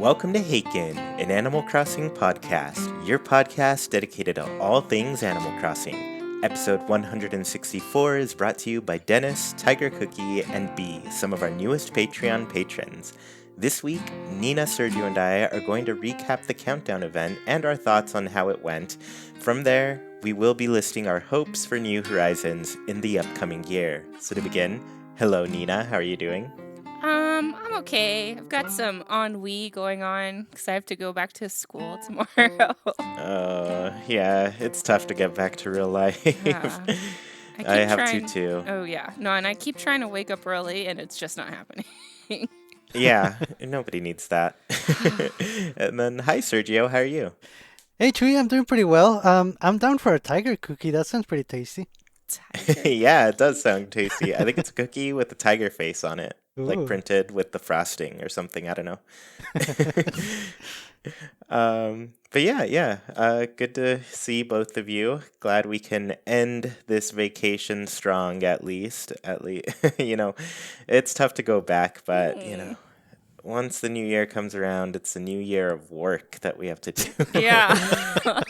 welcome to Haken, an Animal Crossing podcast, your podcast dedicated to all things Animal Crossing. Episode 164 is brought to you by Dennis, Tiger Cookie, and B, some of our newest Patreon patrons. This week, Nina, Sergio, and I are going to recap the countdown event and our thoughts on how it went. From there, we will be listing our hopes for New Horizons in the upcoming year. So to begin, hello Nina, how are you doing? I'm okay. I've got some ennui going on because I have to go back to school tomorrow. Yeah, it's tough to get back to real life. Yeah. I have to too. Oh, yeah. No, and I keep trying to wake up early, and it's just not happening. Yeah, nobody needs that. And then, hi Sergio, how are you? Hey Chuy, I'm doing pretty well. I'm down for a tiger cookie. That sounds pretty tasty. Yeah, it does sound tasty. I think it's a cookie with a tiger face on it, like Ooh. printed with the frosting or something. I don't know. But yeah. Good to see both of you. Glad we can end this vacation strong, at least. It's tough to go back, but once the new year comes around, it's a new year of work that we have to do. Yeah.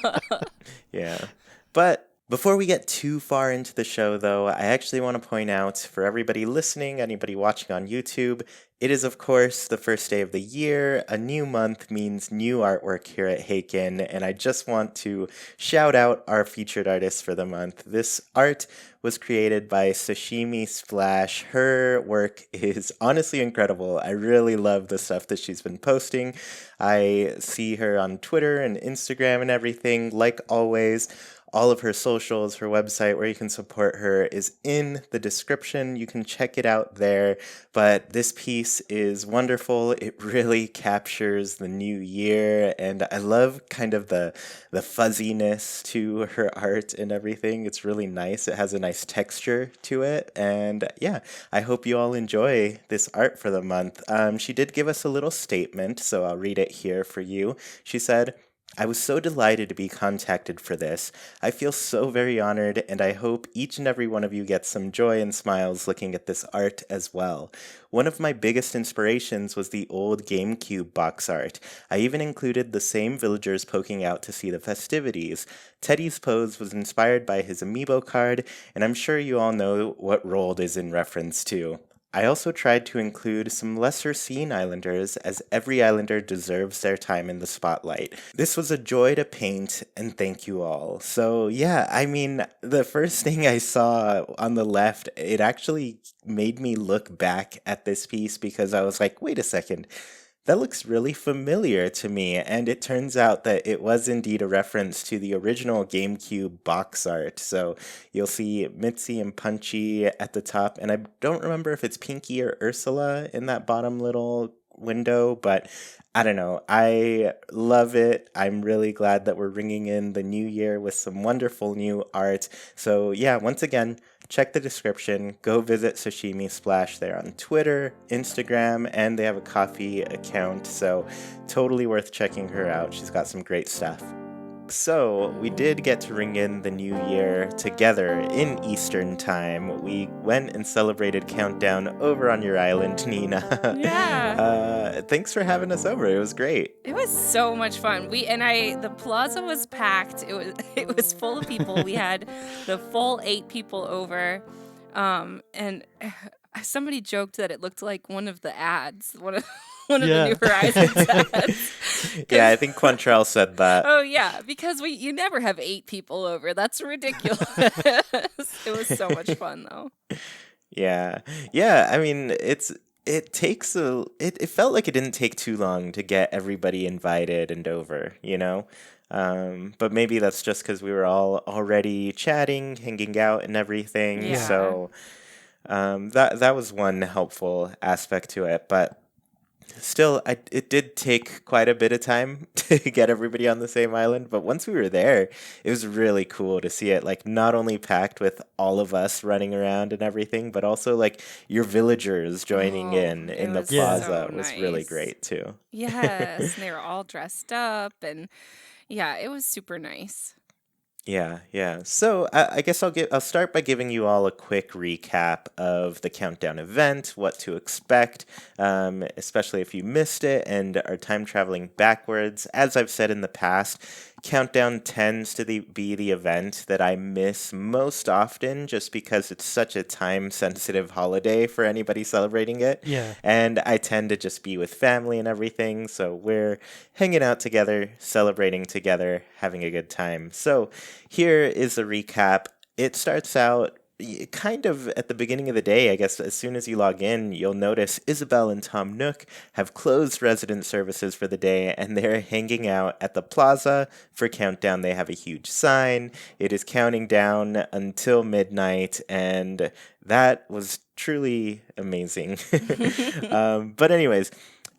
Yeah. But before we get too far into the show, though, I actually want to point out for everybody listening, anybody watching on YouTube, it is, of course, the first day of the year. A new month means new artwork here at Haken, and I just want to shout out our featured artist for the month. This art was created by Sashimi Splash. Her work is honestly incredible. I really love the stuff that she's been posting. I see her on Twitter and Instagram and everything. Like always, all of her socials, her website where you can support her is in the description. You can check it out there. But this piece is wonderful. It really captures the new year. And I love kind of the fuzziness to her art and everything. It's really nice. It has a nice texture to it. And yeah, I hope you all enjoy this art for the month. She did give us a little statement, so I'll read it here for you. She said, "I was so delighted to be contacted for this. I feel so very honored, and I hope each and every one of you gets some joy and smiles looking at this art as well. One of my biggest inspirations was the old GameCube box art. I even included the same villagers poking out to see the festivities. Teddy's pose was inspired by his amiibo card, and I'm sure you all know what Rolled is in reference to. I also tried to include some lesser seen islanders, as every islander deserves their time in the spotlight. This was a joy to paint, and thank you all." So yeah, I mean, the first thing I saw on the left, it actually made me look back at this piece because I was like, wait a second, that looks really familiar to me, and it turns out that it was indeed a reference to the original GameCube box art. So you'll see Mitzi and Punchy at the top, and I don't remember if it's Pinky or Ursula in that bottom little window, but I don't know. I love it. I'm really glad that we're ringing in the new year with some wonderful new art. So yeah, once again, check the description. Go visit Sashimi Splash there on Twitter, Instagram, and they have a coffee account, so totally worth checking her out. She's got some great stuff. So, we did get to ring in the new year together in Eastern Time. We went and celebrated Countdown over on your island, Nina. Yeah. Thanks for having us over. It was great. It was so much fun. The plaza was packed. It was full of people. We had the full 8 people over. And somebody joked that it looked like one of the ads, one of the New Horizons ads. Yeah, I think Quantrell said that. Oh yeah, because you never have 8 people over. That's ridiculous. It was so much fun though. Yeah. I mean, it felt like it didn't take too long to get everybody invited and over, you know? But maybe that's just because we were all already chatting, hanging out and everything. Yeah. So that was one helpful aspect to it. But still, it did take quite a bit of time to get everybody on the same island, but once we were there, it was really cool to see it, like, not only packed with all of us running around and everything, but also, like, your villagers joining in the plaza. So It was really nice. great, too. Yes, and they were all dressed up, and yeah, it was super nice. Yeah, yeah. So I guess I'll start by giving you all a quick recap of the countdown event, what to expect, especially if you missed it and are time traveling backwards. As I've said in the past, countdown tends to be the event that I miss most often, just because it's such a time sensitive holiday for anybody celebrating it, Yeah. and I tend to just be with family and everything. So we're hanging out together, celebrating together, having a good time. So here is a recap. It starts out kind of at the beginning of the day, I guess. As soon as you log in, you'll notice Isabel and Tom Nook have closed resident services for the day, and they're hanging out at the plaza for countdown. They have a huge sign. It is counting down until midnight, and that was truly amazing. But anyways,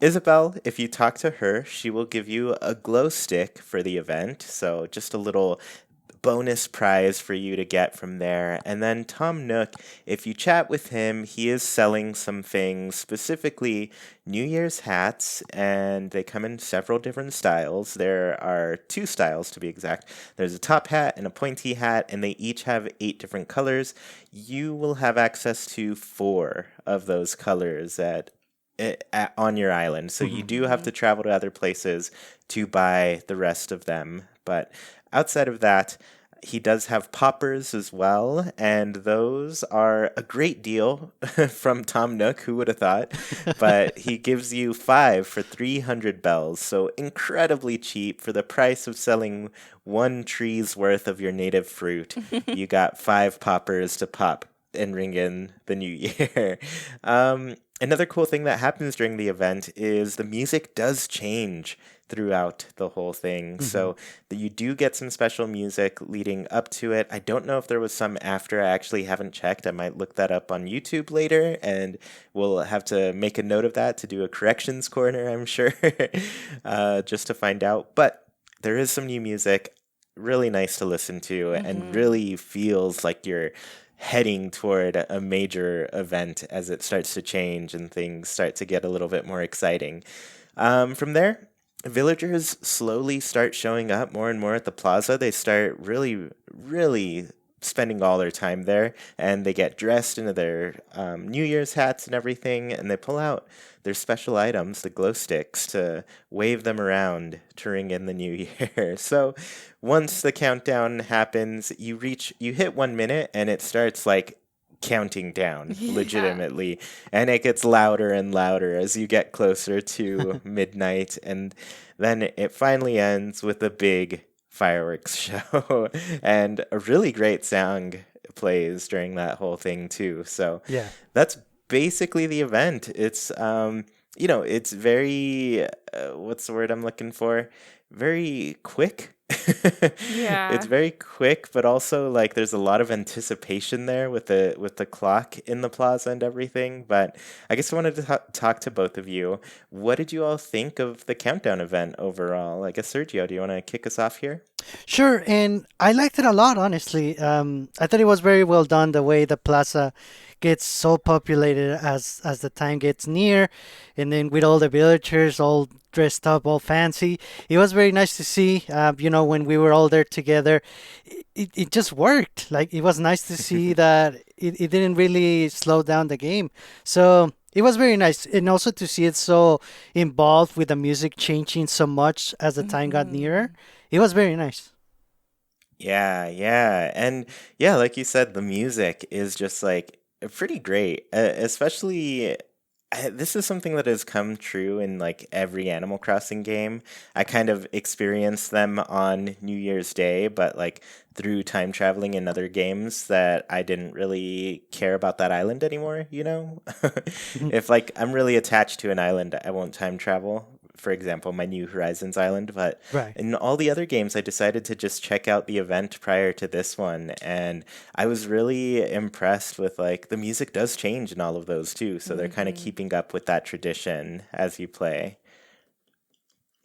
Isabel, if you talk to her, she will give you a glow stick for the event. So just a little bonus prize for you to get from there. And then Tom Nook, if you chat with him, he is selling some things, specifically New Year's hats, and they come in several different styles. There are two styles to be exact. There's a top hat and a pointy hat, and they each have 8 different colors. You will have access to 4 of those colors on your island. So you Mhm. do have to travel to other places to buy the rest of them. But outside of that, he does have poppers as well, and those are a great deal from Tom Nook. Who would have thought? But he gives you 5 for 300 bells, so incredibly cheap for the price of selling 1 tree's worth of your native fruit. You got 5 poppers to pop and ring in the new year. Another cool thing that happens during the event is the music does change throughout the whole thing. Mhm. So you do get some special music leading up to it. I don't know if there was some after. I actually haven't checked. I might look that up on YouTube later, and we'll have to make a note of that to do a corrections corner, I'm sure, just to find out. But there is some new music, really nice to listen to, and Hmm. really feels like you're heading toward a major event as it starts to change and things start to get a little bit more exciting. From there, villagers slowly start showing up more and more at the plaza. They start really, really spending all their time there, and they get dressed into their New Year's hats and everything, and they pull out their special items, the glow sticks, to wave them around to ring in the new year. So once the countdown happens, you hit 1 minute, and it starts like counting down Yeah. legitimately, and it gets louder and louder as you get closer to midnight, and then it finally ends with a big fireworks show and a really great song plays during that whole thing too. So Yeah. that's basically the event. It's it's very what's the word I'm looking for? Very quick. It's Yeah. very quick, but also like there's a lot of anticipation there with the clock in the plaza and everything. But I guess I wanted to talk to both of you. What did you all think of the countdown event overall? I guess Sergio, do you want to kick us off here? Sure, and I liked it a lot, honestly. I thought it was very well done the way the plaza gets so populated as the time gets near, and then with all the villagers all dressed up, all fancy. It was very nice to see. When we were all there together, it just worked. Like it was nice to see that it didn't really slow down the game. So it was very nice, and also to see it so involved with the music changing so much as the time got nearer. Hmm. It was very nice. Yeah, yeah. And yeah, like you said, the music is just like pretty great. Especially, this is something that has come true in like every Animal Crossing game. I kind of experienced them on New Year's Day, but like through time traveling in other games that I didn't really care about that island anymore? Mhm. If like I'm really attached to an island, I won't time travel. For example, my New Horizons island, but Right. in all the other games, I decided to just check out the event prior to this one, and I was really impressed with like the music does change in all of those too, so they're kind of Hmm. keeping up with that tradition as you play.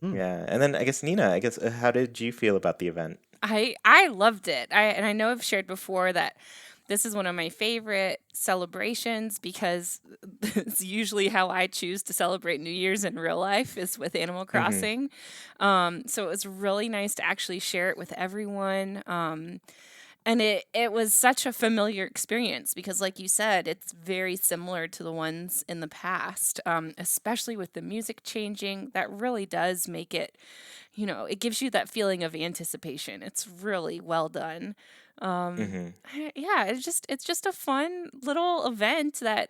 Mm. Yeah, and then I guess Nina, I guess how did you feel about the event? I loved it. I know I've shared before that this is one of my favorite celebrations because it's usually how I choose to celebrate New Year's in real life is with Animal Mm-hmm. Crossing. So it was really nice to actually share it with everyone. And it was such a familiar experience because, like you said, it's very similar to the ones in the past, especially with the music changing. That really does make it, it gives you that feeling of anticipation. It's really well done. Mm-hmm. Yeah, it's just a fun little event that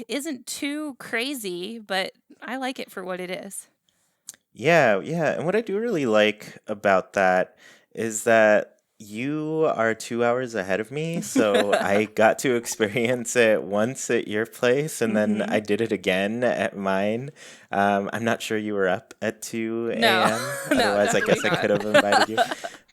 isn't too crazy, but I like it for what it is. Yeah, yeah. And what I do really like about that is that you are 2 hours ahead of me. So I got to experience it once at your place, and then Hmm. I did it again at mine. I'm not sure you were up at 2 No, a.m. no, Otherwise, I definitely guess I not. could have invited you.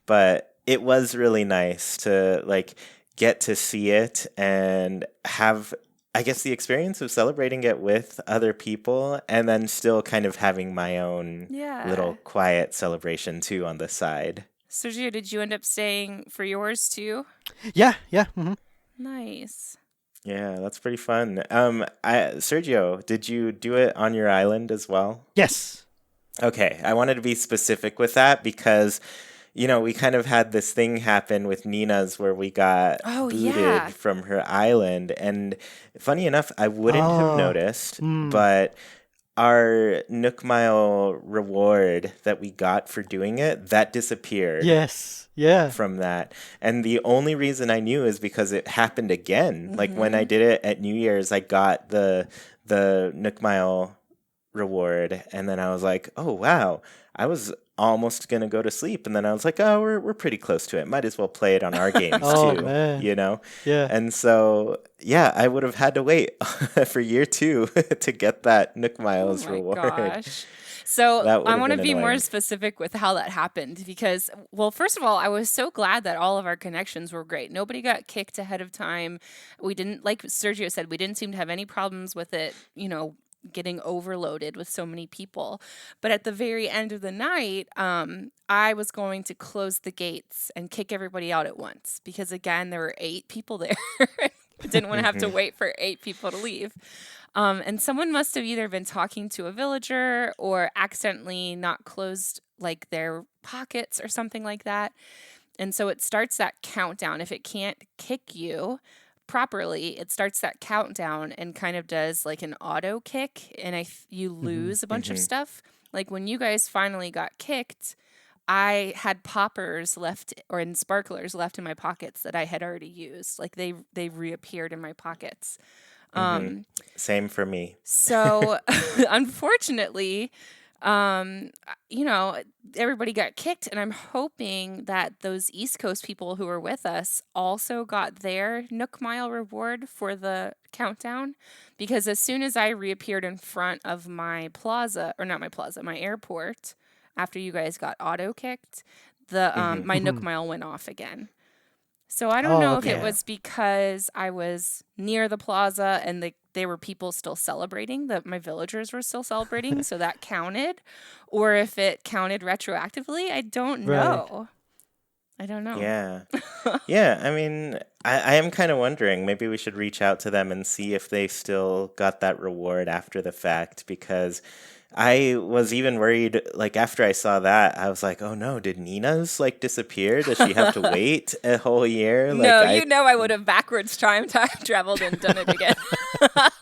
But it was really nice to like get to see it and have, I guess, the experience of celebrating it with other people and then still kind of having my own little Yeah. quiet celebration too on the side. Sergio, did you end up staying for yours too? Yeah, yeah. Nice. Yeah, that's pretty fun. Sergio, did you do it on your island as well? Yes. Okay, I wanted to be specific with that because, we kind of had this thing happen with Nina's where we got Oh booted yeah. from her island. And funny enough, I wouldn't have Oh. noticed, Mm. but our Nook Mile reward that we got for doing it, that disappeared Yes. Yeah. from that. And the only reason I knew is because it happened again. Like when I Hmm. did it at New Year's, I got the Nook Mile reward, and then I was like, "Oh wow." I was almost going to go to sleep, and then I was like, "Oh, we're pretty close to it. Might as well play it on our games Oh too." man. You know? Yeah. And so, yeah, I would have had to wait for year 2 to get that Nook Oh Miles my reward. gosh. So That would I have want to been be more annoying. specific with how that happened because, well, first of all, I was so glad that all of our connections were great. Nobody got kicked ahead of time. We didn't, like Sergio said, we didn't seem to have any problems with it, getting overloaded with so many people. But at the very end of the night, I was going to close the gates and kick everybody out at once because, again, there were 8 people there. I didn't want to have to Hmm. wait for 8 people to leave. And someone must have either been talking to a villager or accidentally not closed like their pockets or something like that. And so it starts that countdown. If it can't kick you properly, it starts that countdown and kind of does like an auto kick, and you Hmm. lose a bunch of Hmm. stuff. Like when you guys finally got kicked, I had poppers left or in sparklers left in my pockets that I had already used. Like they reappeared in my pockets. Hmm. Um, Same for me. so unfortunately, um, you know, everybody got kicked, and I'm hoping that those East Coast people who were with us also got their Nook Mile reward for the countdown. Because as soon as I reappeared in front of my plaza, or not my plaza, my airport, after you guys got auto kicked, the Hmm. my Nook Hmm. Mile went off again. So I don't Oh, know if it okay. Yeah. was because I was near the plaza and there were people still celebrating, that my villagers were still celebrating, so that counted, or if it counted retroactively. I don't Right. know. I don't know. Yeah. Yeah, I mean, I am kind of wondering, maybe we should reach out to them and see if they still got that reward after the fact, because I was even worried, like, after I saw that, I was like, oh no, did Nina's, like, disappear? Does she have to wait a whole year? Like, No, I would have backwards time traveled and done it again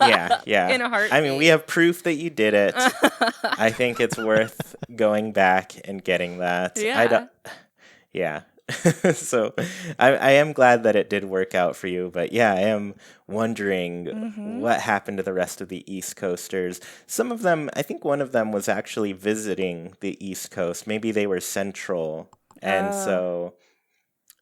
yeah, yeah. in a I mean, we heartbeat. have proof that you did it. I think it's worth going back and getting that. I don't, Yeah. yeah. So I am glad that it did work out for you, but yeah, I am wondering Mm-hmm. what happened to the rest of the East Coasters. Some of them, I think one of them was actually visiting the East Coast. Maybe they were central, and Oh. so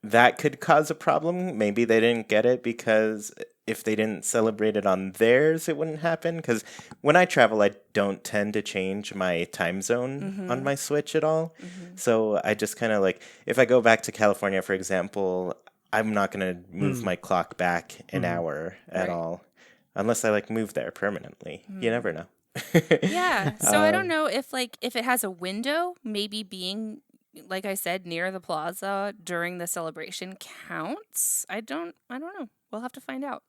that could cause a problem. Maybe they didn't get it because if they didn't celebrate it on theirs, it wouldn't happen. Because when I travel, I don't tend to change my time zone on Mm-hmm. my Switch at all. Mm-hmm. So I just kind of like, if I go back to California, for example, I'm not going to move Mm. my clock back an Hmm. hour at Right. all, unless I like move there permanently. You Mm. never know. Yeah. So I don't um, know if it has a window, maybe being like I said, near the plaza during the celebration counts. I don't know. We'll have to find out.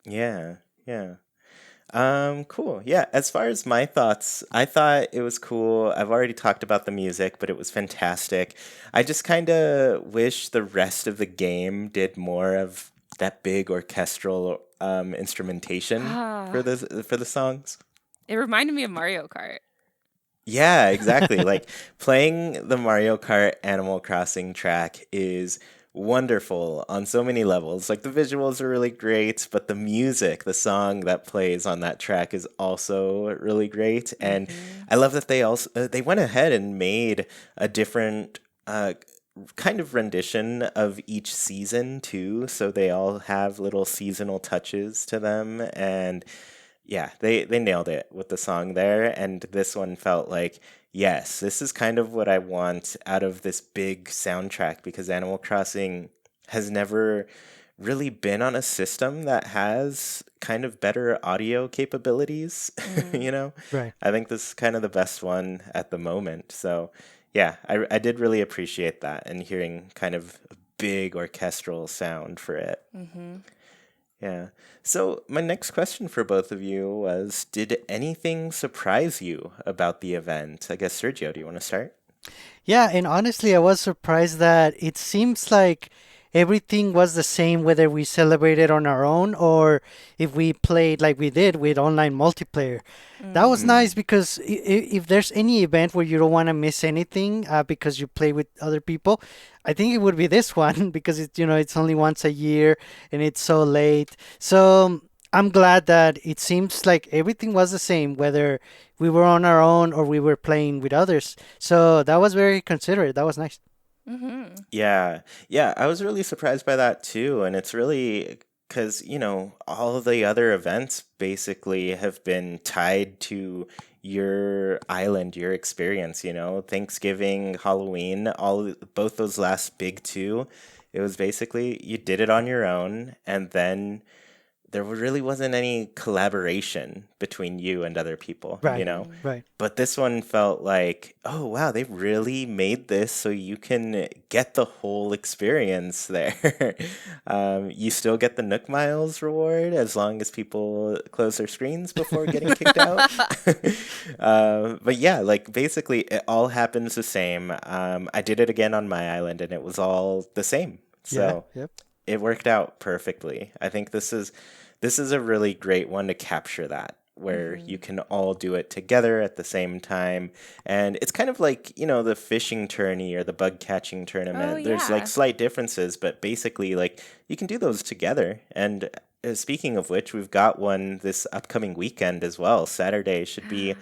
Yeah, yeah. Cool. Yeah, as far as my thoughts, I thought it was cool. I've already talked about the music, but it was fantastic. I just kind of wish the rest of the game did more of that big orchestral instrumentation for Ah, the songs. it reminded me of Mario Kart. Yeah, exactly. Like playing the Mario Kart Animal Crossing track is wonderful on so many levels. Like the visuals are really great, but the music, the song that plays on that track is also really great. And Hmm. I love that they went ahead and made a different kind of rendition of each season too, so they all have little seasonal touches to them. And yeah, they nailed it with the song there, and this one felt like, yes, this is kind of what I want out of this big soundtrack, because Animal Crossing has never really been on a system that has kind of better audio capabilities, Mm. you know? Right. I think this is kind of the best one at the moment. So, yeah, I did really appreciate that, and hearing kind of a big orchestral sound for it. Hmm. Yeah. So my next question for both of you was, did anything surprise you about the event? I guess Sergio, do you want to start? Yeah, and honestly, I was surprised that it seems like everything was the same whether we celebrated on our own or if we played like we did with online multiplayer. That was Mm. nice Mm. because if there's any event where you don't want to miss anything because you play with other people, I think it would be this one because it's only once a year and it's so late. So I'm glad that it seems like everything was the same whether we were on our own or we were playing with others. So that was very considerate. That was nice. Hmm. Yeah. Yeah, I was really surprised by that too. And it's really because, all of the other events basically have been tied to your island, your experience, Thanksgiving, Halloween, both those last big two. It was basically you did it on your own, and then there really wasn't any collaboration between you and other people. Right, Mm. right. But this one felt like, oh wow, they really made this so you can get the whole experience there. You still get the Nook Miles reward as long as people close their screens before getting kicked out. But yeah, like basically it all happens the same. I did it again on my island and it was all the same. Yeah, So yep. it worked out perfectly. I think this is a really great one to capture that, where Hmm. you can all do it together at the same time. And it's kind of like, the fishing tourney or the bug catching Oh tournament. There's like yeah. slight differences, but basically like you can do those together. And speaking of which, we've got one this upcoming weekend as well. Saturday should be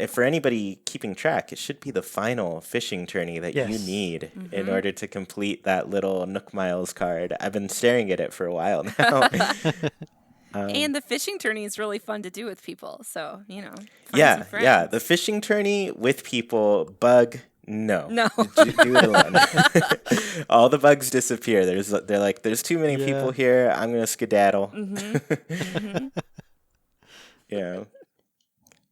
for anybody keeping track, it should be the final fishing tourney that you Yes. need in Hmm. order to complete that little Nook Miles card. I've been staring at it for a while now. Um, And the fishing tourney is really fun to do with people. So, find some yeah, yeah, friends. the fishing tourney with people, bug, no. No. Do it alone. All the bugs disappear. They're like, there's too many people Yeah. here. I'm gonna skedaddle. Hmm. Hmm. Yeah.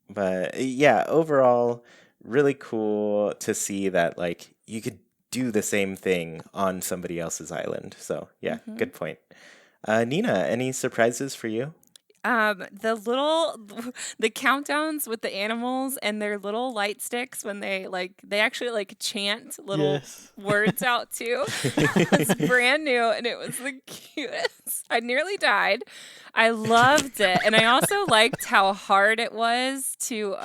But yeah, overall, really cool to see that like you could do the same thing on somebody else's island. So yeah, Hmm. good point. Nina, any surprises for you? The little the countdowns with the animals and their little light sticks when they actually like chant little Yes. words out too. That was brand new and it was the cutest. I nearly died. I loved it. And I also liked how hard it was to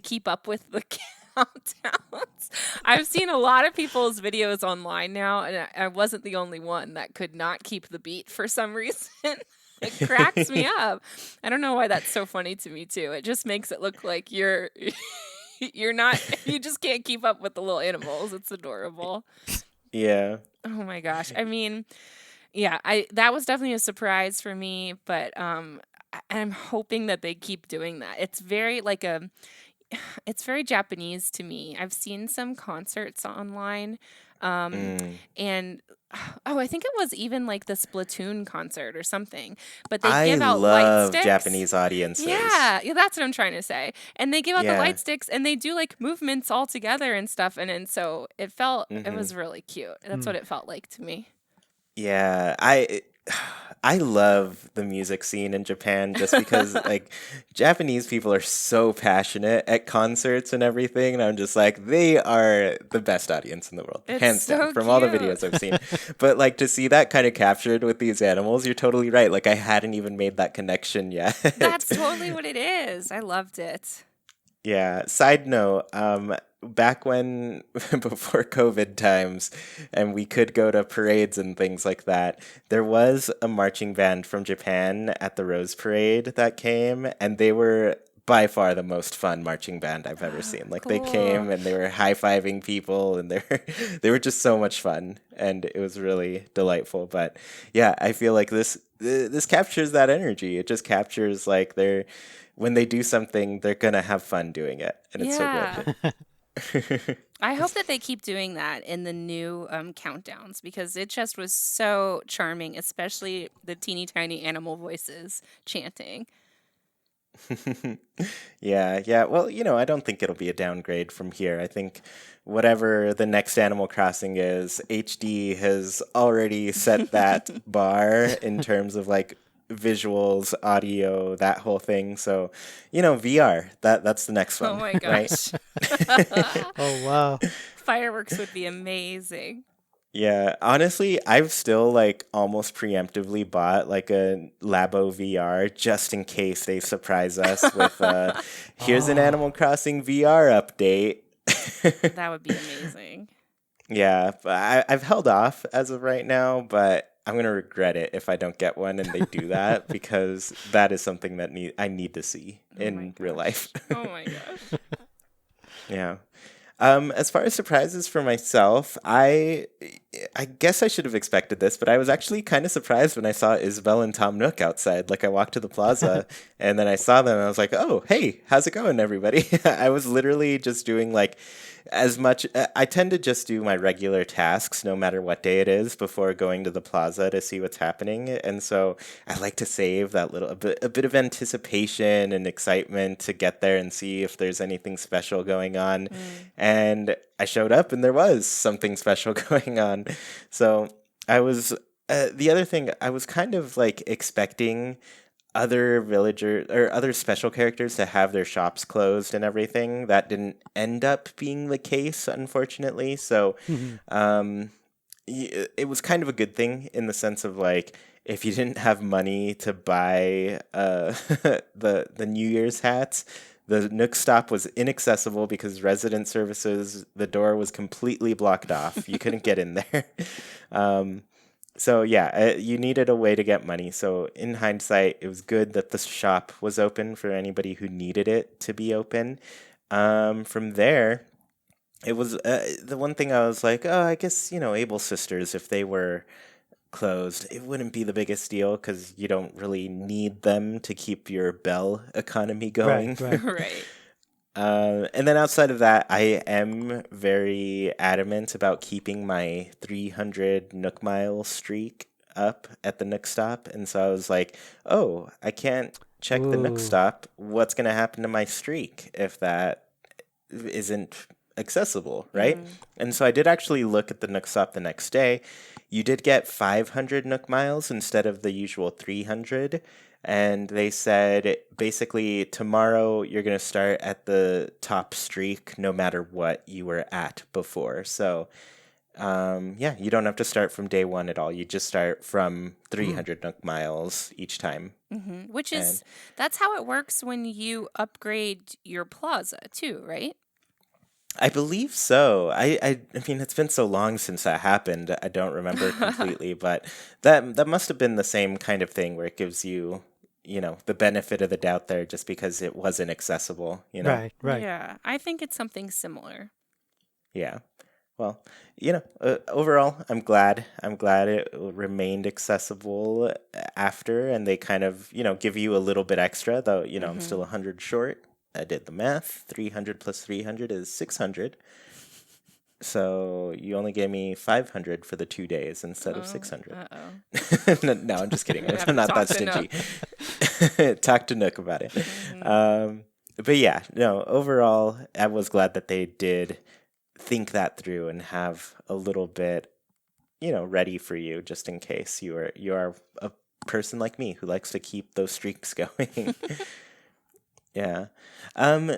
keep up with the countdowns. I've seen a lot of people's videos online now, and I wasn't the only one that could not keep the beat for some reason. It cracks me up. I don't know why that's so funny to me too. It just makes it look like you're not you just can't keep up with the little animals. It's adorable. Yeah. Oh my gosh. I mean, yeah, I that was definitely a surprise for me, but I'm hoping that they keep doing that. It's very Japanese to me. I've seen some concerts online Mm. And oh, I think it was even like the Splatoon concert or something. But they I give out light love sticks. Japanese audiences. Yeah, that's what I'm trying to say. And they give out the Yeah. light sticks and they do like movements all together and stuff. And so it Hmm. was really cute. That's Mm. what it felt like to me. Yeah, I love the music scene in Japan just because like Japanese people are so passionate at concerts and everything, and I'm just like they are the best audience in the world, It's hands down, so from all the cute. videos I've seen. But like to see that kind of captured with these animals, you're totally right. Like I hadn't even made that connection yet. That's totally what it is. I loved it. Yeah. Side note, back when before COVID times and we could go to parades and things like that, there was a marching band from Japan at the Rose Parade that came, and they were by far the most fun marching band I've ever seen. Like they Cool. came and they were high-fiving people and they were just so much fun and it was really delightful. But yeah, I feel like this captures that energy. It just captures like they're when they do something, they're gonna have fun doing it, and it's so Yeah. good. I hope that they keep doing that in the new countdowns because it just was so charming, especially the teeny tiny animal voices chanting. Yeah, yeah. Well, I don't think it'll be a downgrade from here. I think whatever the next Animal Crossing is, HD has already set that bar in terms of like visuals, audio, that whole thing. So, VR, that's the next Oh one, my right? gosh. Oh wow. Fireworks would be amazing. Yeah, honestly, I've still like almost preemptively bought like a Labo VR just in case they surprise us with here's an Oh. Animal Crossing VR update. That would be amazing. Yeah, but I've held off as of right now, but I'm gonna regret it if I don't get one and they do that because that is something that I need to see Oh my in real life. gosh. Oh my gosh. Yeah. As far as surprises for myself, I guess I should have expected this, but I was actually kind of surprised when I saw Isabel and Tom Nook outside. Like I walked to the plaza and then I saw them and I was like, "Oh, hey, how's it going, everybody?" I was literally just doing like as much I tend to just do my regular tasks no matter what day it is before going to the plaza to see what's happening. And so I like to save that a bit of anticipation and excitement to get there and see if there's anything special going on. Mm. And I showed up and there was something special going on. So I was the other thing I was kind of like expecting other villager or other special characters to have their shops closed and everything. That didn't end up being the case, unfortunately. So um, it was kind of a good thing in the sense of like if you didn't have money to buy the New Year's hats, the Nook stop was inaccessible because resident services, the door was completely blocked off. You couldn't get in there. Um, so yeah, you needed a way to get money. So in hindsight, it was good that the shop was open for anybody who needed it to be open. From there, it was the one thing I was like, oh, I guess Able Sisters, if they were closed, it wouldn't be the biggest deal because you don't really need them to keep your bell economy going. Right, right. Right. And then outside of that, I am very adamant about keeping my 300 Nook Mile streak up at the Nook Stop. And so I was like, oh, I can't check the Nook Ooh. Stop. What's going to happen to my streak if that isn't accessible, right? Mm. And so I did actually look at the Nook Stop the next day. You did get 500 Nook Miles instead of the usual 300. And they said basically tomorrow you're going to start at the top streak no matter what you were at before. So, yeah, you don't have to start from day one at all. You just start from Mm. 300 Nook Miles each time. Which And is, that's how it works when you upgrade your plaza too, right? I believe so. I mean, it's been so long since that happened. I don't remember completely, but that must have been the same kind of thing where it gives you, the benefit of the doubt there just because it wasn't accessible. Right, right. Yeah, I think it's something similar. Yeah. Well, overall, I'm glad. I'm glad it remained accessible after, and they kind of, give you a little bit extra, though, I'm still Hmm. 100 short. I did the math. 300 plus 300 is 600. So you only gave me 500 for the 2 days instead of Oh, 600. uh-oh. No, I'm just kidding. We're gonna have I'm to not talk that to stingy. Talk to Nook about it. Mhm. But yeah, no, overall, I was glad that they did think that through and have a little bit, ready for you just in case you are a person like me who likes to keep those streaks going. Yeah.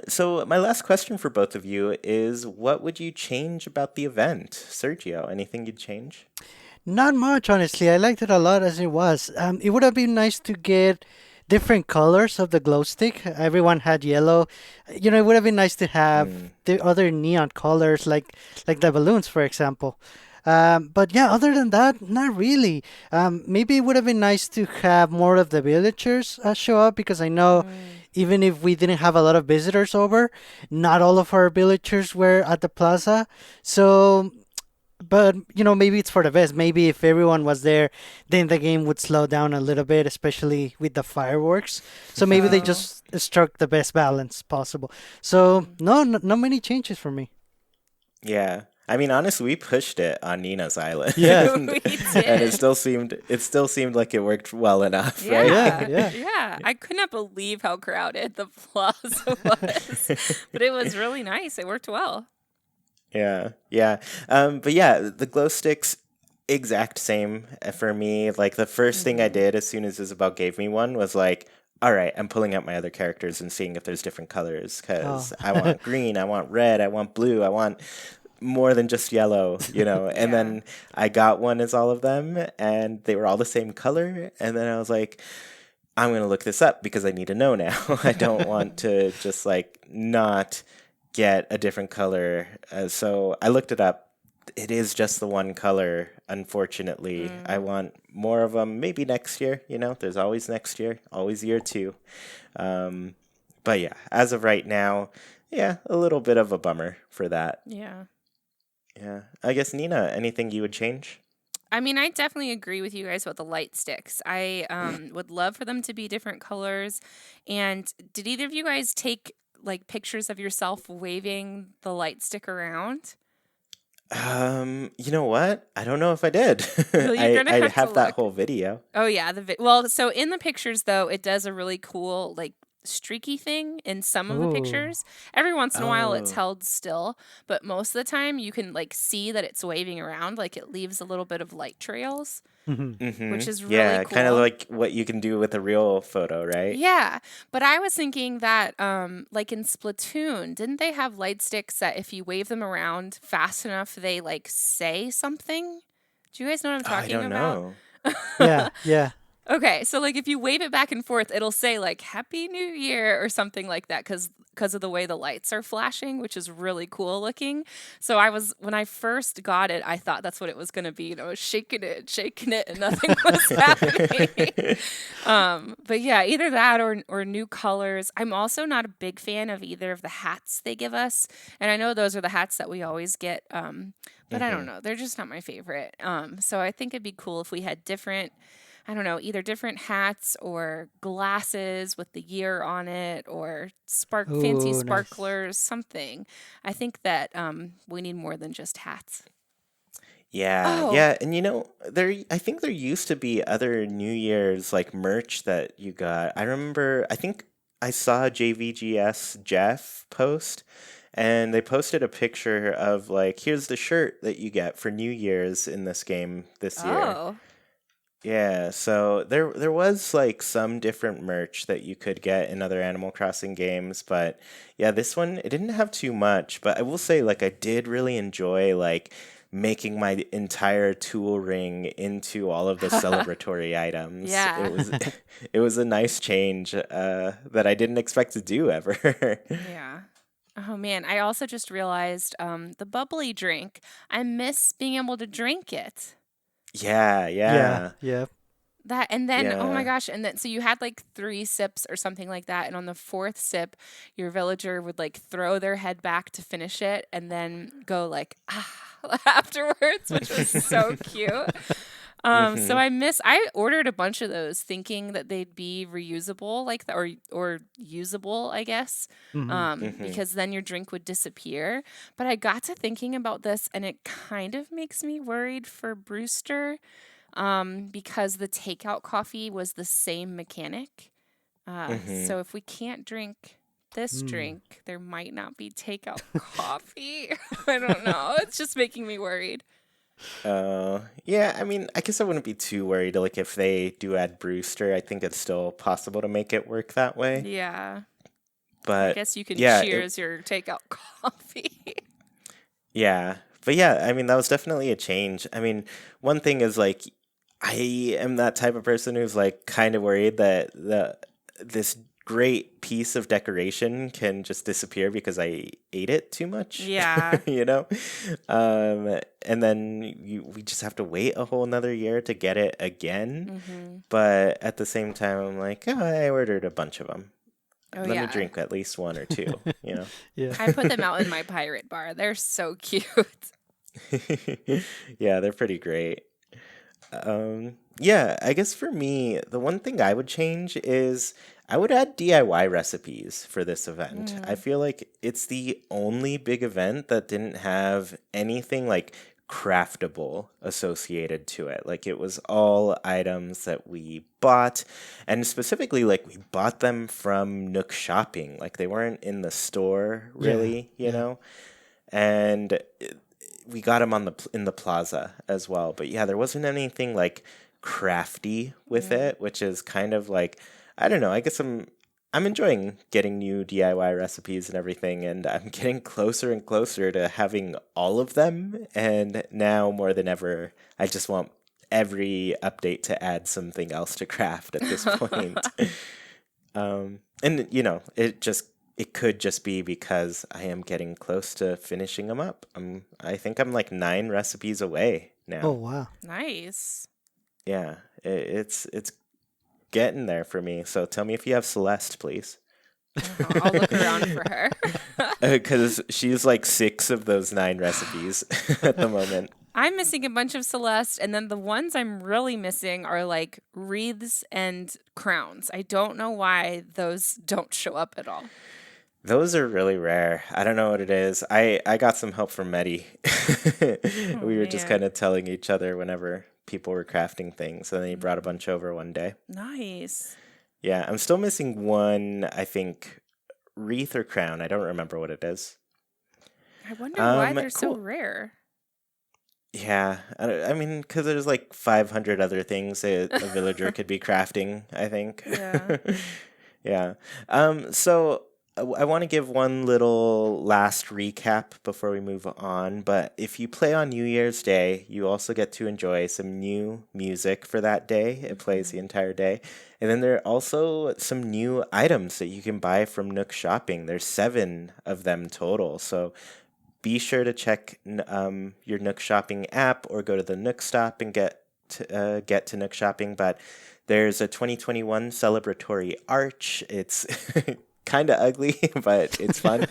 So my last question for both of you is what would you change about the event? Sergio, anything you'd change? Not much, honestly. I liked it a lot as it was. It would have been nice to get different colors of the glow stick. Everyone had yellow. It would have been nice to have Mm. the other neon colors, like the balloons, for example. But yeah, other than that, not really. Maybe it would have been nice to have more of the villagers show up because I know Mm. even if we didn't have a lot of visitors over, not all of our villagers were at the plaza. So but maybe it's for the best. Maybe if everyone was there, then the game would slow down a little bit, especially with the fireworks. So maybe they Oh. just struck the best balance possible. So Mm. no, not many changes for me. Yeah. I mean, honestly, we pushed it on Nina's Island, Yeah, We and it did. still seemed like it worked well enough, right? yeah, Yeah, yeah. yeah. I could not believe how crowded the plaza was, but it was really nice. It worked well. Yeah, yeah. But yeah, the glow sticks, exact same for me. Like the first thing I Hmm. did as soon as Isabel gave me one was like, all right, I'm pulling out my other characters and seeing if there's different colors Oh, because I want green, I want red, I want blue, I want more than just yellow. And Yeah. then I got one as all of them, and they were all the same color. And then I was like, I'm going to look this up because I need to know now. I don't want to just like not get a different color. So I looked it up. It is just the one color, unfortunately. I Mm. want more of them maybe next year. There's always next year, always year two. Um, but yeah, as of right now, yeah, a little bit of a bummer for that. Yeah. Yeah. I guess, Nina, anything you would change? I mean, I definitely agree with you guys about the light sticks. I would love for them to be different colors. And did either of you guys take like pictures of yourself waving the light stick around? You know what? I don't know if I did. Well, you're I gonna I have to have that look. whole video. Oh yeah, well, so in the pictures though, it does a really cool like streaky thing in some of the ooh. pictures. Every once in a while it's Oh. held still, but most of the time you can like see that it's waving around, like it leaves a little bit of light trails, Mhm. which is really Yeah, kind of cool. like what you can do with a real photo, right? Yeah, but I was thinking that like in Splatoon, didn't they have light sticks that if you wave them around fast enough they like say something? Do you guys know what I'm Oh, I talking don't about? know. Yeah, yeah. Okay, so like if you wave it back and forth, it'll say like Happy New Year or something like that because of the way the lights are flashing, which is really cool looking. So when I first got it, I thought that's what it was going to be. I was shaking it, and nothing was happening. But yeah, either that or new colors. I'm also not a big fan of either of the hats they give us, and I know those are the hats that we always get. But I don't hmm know, they're just not my favorite. So I think it'd be cool if we had different. I don't know, either different hats or glasses with the year on it or fancy Ooh, nice. sparklers, something. I think that we need more than just hats. Yeah, Oh, yeah, and I think there used to be other New Year's like merch that you got. I remember, I think I saw JVGS Jeff post, and they posted a picture of like, here's the shirt that you get for New Year's in this game this year. oh, Yeah, so there was like some different merch that you could get in other Animal Crossing games, but yeah, this one it didn't have too much, but I will say like I did really enjoy like making my entire tool ring into all of the celebratory items. It yeah, was it was a nice change that I didn't expect to do ever. yeah. Oh man, I also just realized the bubbly drink. I miss being able to drink it. Yeah, Yeah, yeah. yeah. That and then oh my Yeah. gosh, and then so you had like 3 sips or something like that, and on the fourth sip, your villager would like throw their head back to finish it and then go like ah afterwards, which was so cute. So I ordered a bunch of those thinking that they'd be reusable or usable, I guess. Hmm. Because then your drink would disappear. But I got to thinking about this and it kind of makes me worried for Brewster because the takeout coffee was the same mechanic. So if we can't drink this drink, there might not be takeout coffee. I don't know. It's just making me worried. Yeah, I mean, I guess I wouldn't be too worried. Like, if they do add Brewster, I think it's still possible to make it work that way. Yeah. I But guess you can yeah, cheers your takeout coffee. yeah. But yeah, I mean, that was definitely a change. I mean, one thing is like, I am that type of person who's like kind of worried that this great piece of decoration can just disappear because I ate it too much. Yeah. You know? And then we just have to wait a whole another year to get it again. But at the same time, I'm like, oh, I ordered a bunch of them. Oh, Let yeah. me drink at least one or two, you know? Yeah. I put them out in my pirate bar. They're so cute. Yeah, they're pretty great. Yeah, I guess for me, the one thing I would change is I would add DIY recipes for this event. I feel like it's the only big event that didn't have anything like craftable associated to it. Like it was all items that we bought, and specifically like we bought them from Nook Shopping. Like they weren't in the store really, you know? And we got them in the plaza as well. But yeah, there wasn't anything like crafty with it, which is kind of like, I don't know. I guess I'm enjoying getting new DIY recipes and everything, and I'm getting closer and closer to having all of them. And now more than ever, I just want every update to add something else to craft at this point. And you know, it could just be because I am getting close to finishing them up. I think I'm like 9 recipes away now. Oh wow. Nice. Yeah, it's getting there for me. So tell me if you have Celeste, please. I'll look around for her. Because she's like 6 of those 9 recipes at the moment. I'm missing a bunch of Celeste, and then the ones I'm really missing are like wreaths and crowns. I don't know why those don't show up at all. Those are really rare. I don't know what it is. I got some help from Medi. We were just man. kind of telling each other whenever people were crafting things, and then he brought a bunch over one day. Nice. Yeah, I'm still missing one, I think, wreath or crown. I don't remember what it is. I wonder why they're so cool. rare. Yeah, I mean, because there's like 500 other things a villager could be crafting, I think. Yeah. Yeah. So I want to give one little last recap before we move on. But if you play on New Year's Day, you also get to enjoy some new music for that day. It plays the entire day. And then there are also some new items that you can buy from Nook Shopping. There's 7 of them total. So be sure to check your Nook Shopping app or go to the Nook Stop and get to Nook Shopping. But there's a 2021 celebratory arch. It's kind of ugly, but it's fun.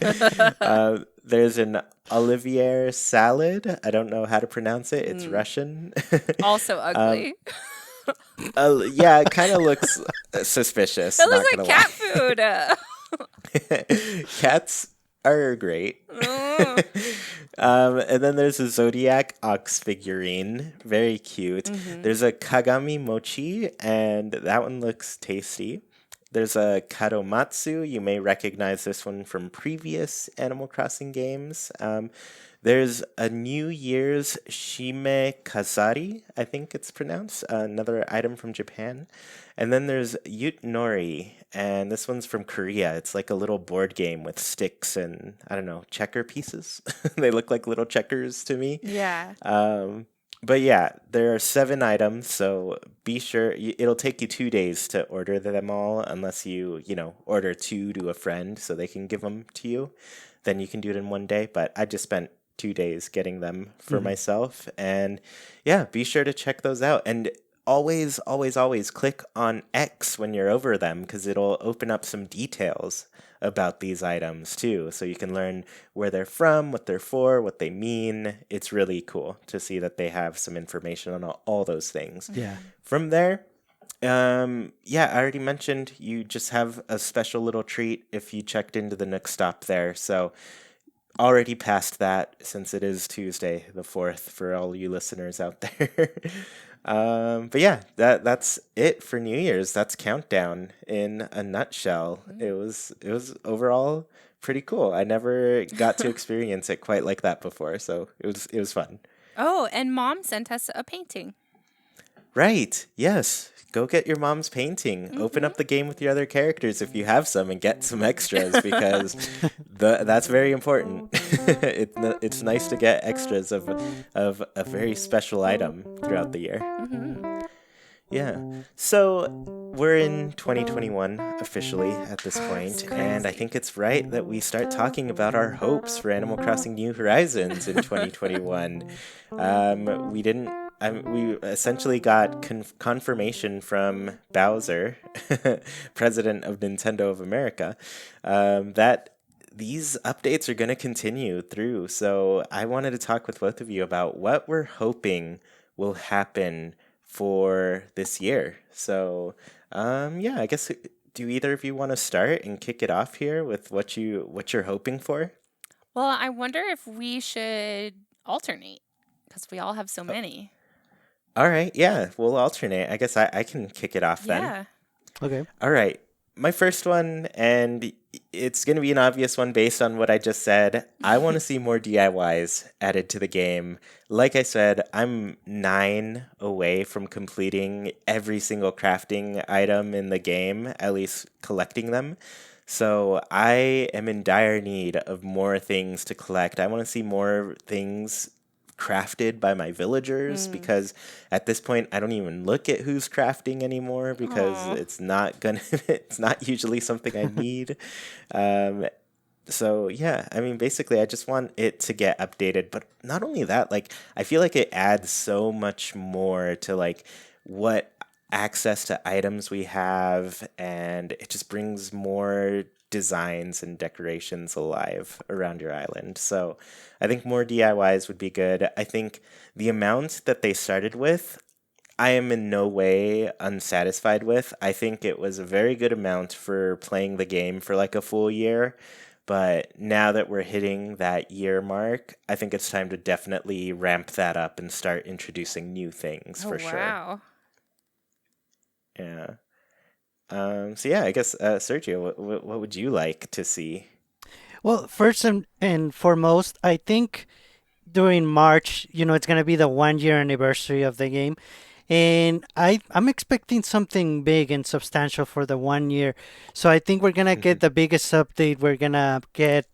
There's an Olivier salad. I don't know how to pronounce it. It's Russian. Also ugly. Yeah, it kind of looks suspicious. It looks not like gonna cat food. Cats are great. And then there's a Zodiac ox figurine. Very cute. There's a Kagami mochi, and that one looks tasty. There's a Kadomatsu. You may recognize this one from previous Animal Crossing games. There's a New Year's Shime Kazari, I think it's pronounced, another item from Japan. And then there's Yutenori, and this one's from Korea. It's like a little board game with sticks and, I don't know, checker pieces. They look like little checkers to me. Yeah. But yeah, there are 7 items, so be sure it'll take you 2 days to order them all, unless you order 2 to a friend so they can give them to you. Then you can do it in 1 day. But I just spent 2 days getting them for myself, and yeah, be sure to check those out. And always click on X when you're over them because it'll open up some details about these items too. So you can learn where they're from, what they're for, what they mean. It's really cool to see that they have some information on all those things. Yeah. From there, yeah, I already mentioned you just have a special little treat if you checked into the Nook Stop there. So already past that since it is Tuesday the 4th for all you listeners out there. But yeah, that's it for New Year's. That's Countdown in a nutshell. It was overall pretty cool. I never got to experience it quite like that before, so it was fun. Oh, and Mom sent us a painting. Right. Yes. Go get your mom's painting. Open up the game with your other characters if you have some and get some extras because that's very important. It's nice to get extras of a very special item throughout the year. Yeah. So we're in 2021 officially at this point, and I think it's right that we start talking about our hopes for Animal Crossing New Horizons in 2021. We essentially got confirmation from Bowser, president of Nintendo of America, that these updates are going to continue through. So I wanted to talk with both of you about what we're hoping will happen for this year. So, yeah, I guess do either of you want to start and kick it off here with what you're hoping for? Well, I wonder if we should alternate because we all have so many. All right, yeah, we'll alternate. I guess I can kick it off then. Yeah. Okay. All right. My first one, and it's going to be an obvious one based on what I just said. I want to see more DIYs added to the game. Like I said, I'm 9 away from completing every single crafting item in the game, at least collecting them. So I am in dire need of more things to collect. I want to see more things crafted by my villagers because at this point I don't even look at who's crafting anymore because it's not usually something I need. So yeah, I mean basically I just want it to get updated, but not only that, like I feel like it adds so much more to like what access to items we have, and it just brings more designs and decorations alive around your island. So I think more DIYs would be good. I think the amount that they started with, I am in no way unsatisfied with. I think it was a very good amount for playing the game for like a full year. But now that we're hitting that year mark, I think it's time to definitely ramp that up and start introducing new things for sure. Wow. Yeah. So yeah, I guess Sergio, what would you like to see? Well, first and foremost, I think during March, it's going to be the 1 year anniversary of the game. And I'm expecting something big and substantial for the 1 year. So I think we're going to get the biggest update we're going to get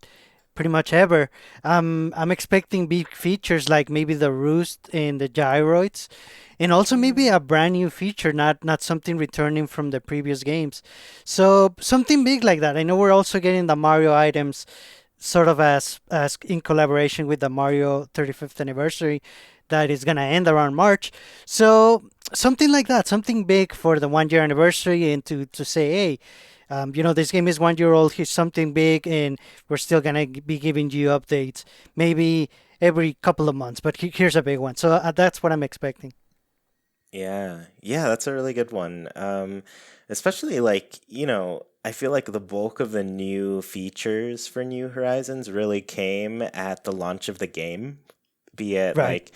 pretty much ever. I'm expecting big features like maybe the roost and the gyroids. And also maybe a brand new feature, not something returning from the previous games. So something big like that. I know we're also getting the Mario items sort of as in collaboration with the Mario 35th anniversary that is going to end around March. So something like that, something big for the 1 year anniversary and to say, hey, this game is 1 year old. Here's something big, and we're still gonna be giving you updates, maybe every couple of months. But here's a big one. So that's what I'm expecting. Yeah, that's a really good one. Especially like, I feel like the bulk of the new features for New Horizons really came at the launch of the game, be it Right. like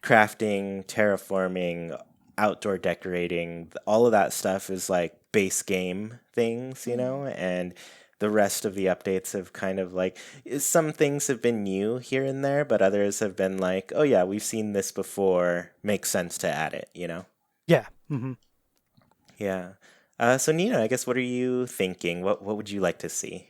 crafting, terraforming, outdoor decorating, all of that stuff is like base game things, and the rest of the updates have kind of like some things have been new here and there, but others have been like, oh yeah, we've seen this before, makes sense to add it, Yeah. Mm-hmm. Yeah. So Nina, I guess what are you thinking? What would you like to see?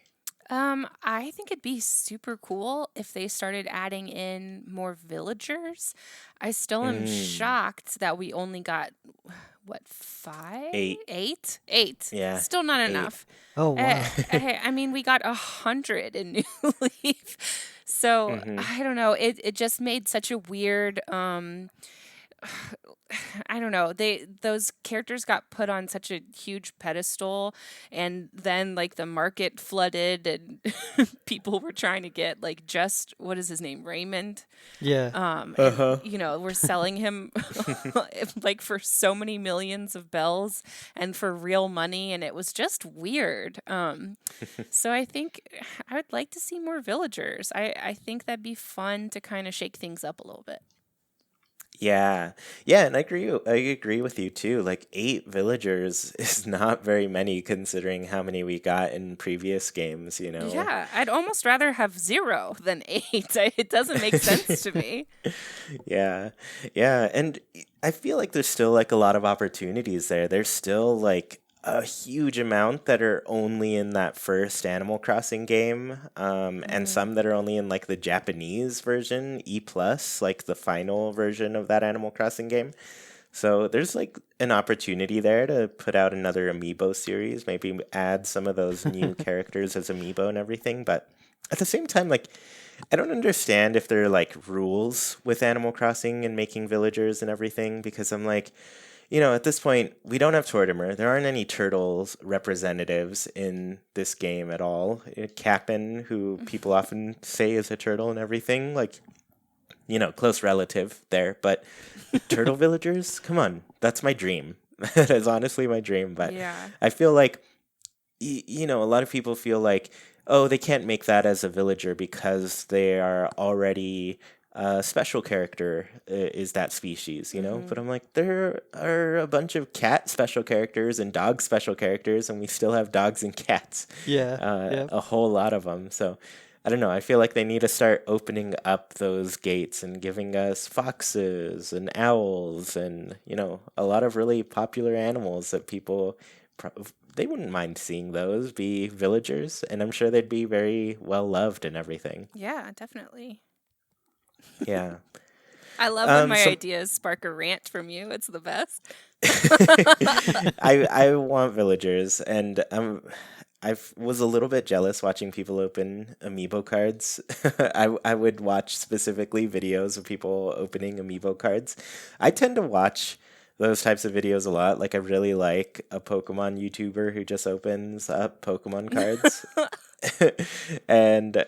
I think it'd be super cool if they started adding in more villagers. I still am shocked that we only got, what, 5? 8. 8? 8. Yeah. Still not 8. enough. Oh wow. I mean, we got 100 in New Leaf. So, I don't know. It just made such a weird I don't know. Those characters got put on such a huge pedestal, and then like the market flooded and people were trying to get like just what is his name? Raymond. Yeah. And Uh-huh. we're selling him like for so many millions of bells and for real money, and it was just weird. So I think I would like to see more villagers. I think that'd be fun to kind of shake things up a little bit. Yeah. Yeah, and I agree with you too. Like 8 villagers is not very many considering how many we got in previous games, you know. Yeah, I'd almost rather have 0 than 8. It doesn't make sense to me. Yeah. Yeah, and I feel like there's still like a lot of opportunities there. There's still like a huge amount that are only in that first Animal Crossing game, and Mhm. some that are only in like the Japanese version, E plus, like the final version of that Animal Crossing game. So there's like an opportunity there to put out another amiibo series, maybe add some of those new characters as amiibo and everything. But at the same time, like, I don't understand if there are like rules with Animal Crossing and making villagers and everything, because I'm like, at this point, we don't have Tortimer. There aren't any turtles representatives in this game at all. Cap'n, who people often say is a turtle and everything, like, close relative there. But turtle villagers, come on, that's my dream. That is honestly my dream. But Yeah. I feel like, a lot of people feel like, oh, they can't make that as a villager because they are already a special character is that species. Mhm. But I'm like, there are a bunch of cat special characters and dog special characters, and we still have dogs and cats, Yeah. Yeah. a whole lot of them. So I don't know. I feel like they need to start opening up those gates and giving us foxes and owls and, a lot of really popular animals that people they wouldn't mind seeing those be villagers, and I'm sure they'd be very well loved and everything. Yeah, definitely. Yeah. I love when my So ideas spark a rant from you. It's the best. I want villagers, and I was a little bit jealous watching people open amiibo cards. I would watch specifically videos of people opening amiibo cards. I tend to watch those types of videos a lot. Like I really like a Pokemon YouTuber who just opens up Pokemon cards. And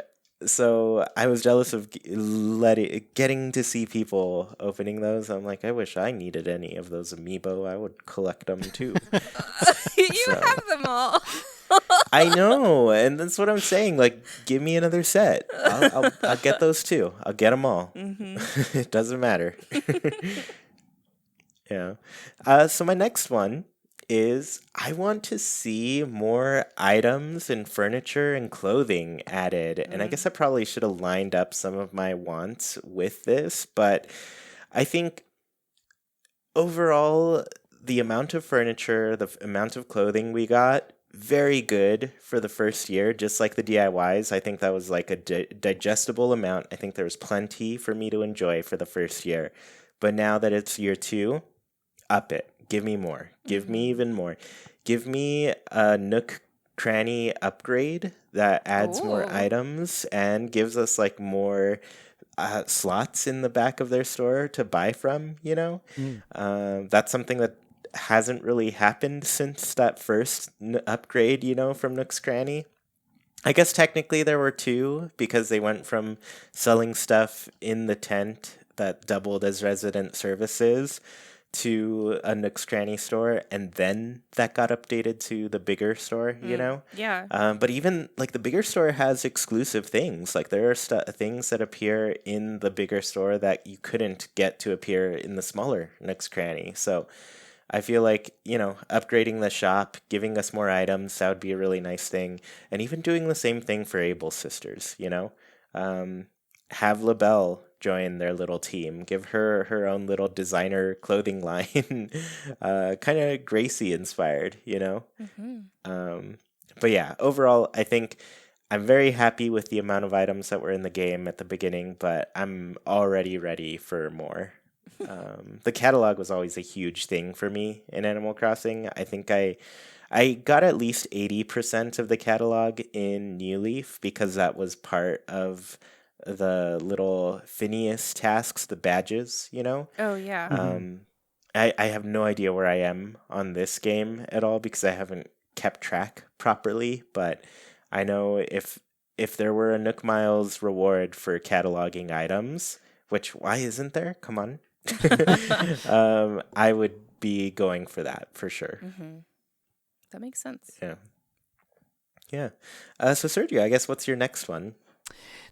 so I was jealous of getting to see people opening those. I'm like, I wish I needed any of those amiibo. I would collect them too. You So have them all. I know, and that's what I'm saying. Like, give me another set. I'll get those too. I'll get them all. Mhm. It doesn't matter. Yeah. So my next one is I want to see more items and furniture and clothing added. And I guess I probably should have lined up some of my wants with this, but I think overall, the amount of furniture, amount of clothing we got, very good for the first year, just like the DIYs. I think that was like a digestible amount. I think there was plenty for me to enjoy for the first year. But now that it's year 2, up it. Give me more. Give me Mhm. even more. Give me a Nook Cranny upgrade that adds more Oh. items and gives us like more slots in the back of their store to buy from. Mm. That's something that hasn't really happened since that first upgrade, from Nook's Cranny. I guess technically there were 2 because they went from selling stuff in the tent that doubled as resident services to a Nook's Cranny store, and then that got updated to the bigger store, you Mm. know? Yeah. But even like the bigger store has exclusive things. Like there are things that appear in the bigger store that you couldn't get to appear in the smaller Nook's Cranny. So I feel like, upgrading the shop, giving us more items, that would be a really nice thing. And even doing the same thing for Abel's sisters. Um, have LaBelle join their little team. Give her her own little designer clothing line, kind of Gracie inspired. Mhm. Um, but yeah, overall, I think I'm very happy with the amount of items that were in the game at the beginning, but I'm already ready for more. The catalog was always a huge thing for me in Animal Crossing. I think I got at least 80% of the catalog in New Leaf because that was part of the little Phineas tasks, the badges, you know. Oh yeah. Mhm. I have no idea where I am on this game at all because I haven't kept track properly, but I know if there were a Nook Miles reward for cataloging items, which why isn't there? Come on. I would be going for that for sure. Mm-hmm. That makes sense. Yeah. Yeah. So Sergio, I guess what's your next one?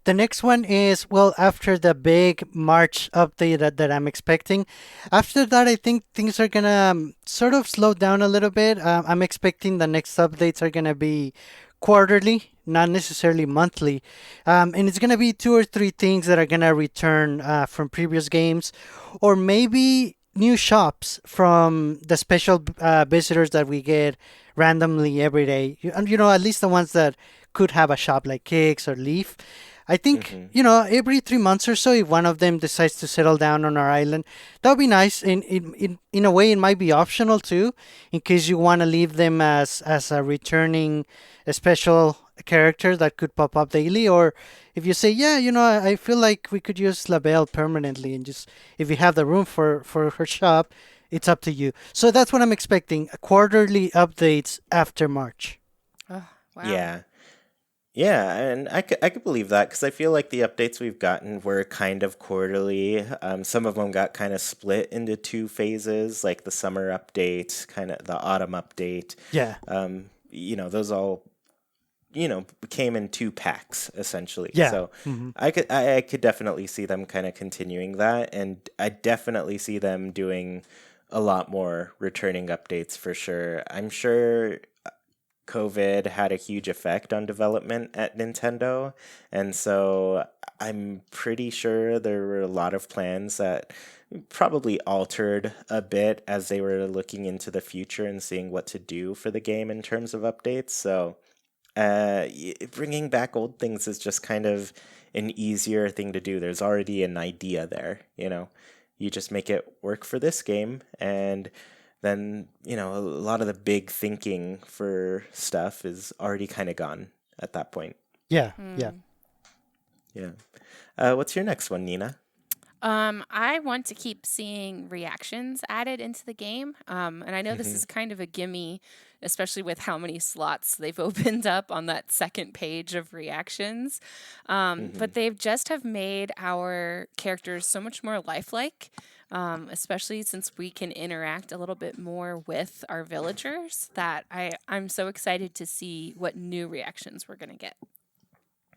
The next one is, well, after the big March update that I'm expecting. After that, I think things are gonna sort of slow down a little bit. I'm expecting the next updates are gonna be quarterly, not necessarily monthly. And it's gonna be two or three things that are gonna return from previous games, or maybe new shops from the special visitors that we get randomly every day. And at least the ones that could have a shop like Kicks or Leaf. I think, Mm-hmm. every 3 months or so, if one of them decides to settle down on our island, that would be nice. In a way, it might be optional too, in case you want to leave them as a returning, a special character that could pop up daily. Or if you say, yeah, I feel like we could use Labelle permanently, and just if you have the room for her shop, it's up to you. So that's what I'm expecting: quarterly updates after March. Oh, wow. Yeah. Yeah, and I could believe that because I feel like the updates we've gotten were kind of quarterly. Some of them got kind of split into two phases, like the summer update, kind of the autumn update. Yeah, Those all came in two packs essentially. yeah. So Hmm. I could definitely see them kind of continuing that, and I definitely see them doing a lot more returning updates for sure. I'm sure COVID had a huge effect on development at Nintendo, and so I'm pretty sure there were a lot of plans that probably altered a bit as they were looking into the future and seeing what to do for the game in terms of updates. So bringing back old things is just kind of an easier thing to do. There's already an idea there, you know. You just make it work for this game, and then, a lot of the big thinking for stuff is already kind of gone at that point. Yeah, yeah. Hmm. Yeah. What's your next one, Nina? I want to keep seeing reactions added into the game. And I know this Mm-hmm. is kind of a gimme, especially with how many slots they've opened up on that second page of reactions. Mm-hmm. But they've just have made our characters so much more lifelike. Especially since we can interact a little bit more with our villagers, that I'm so excited to see what new reactions we're gonna get.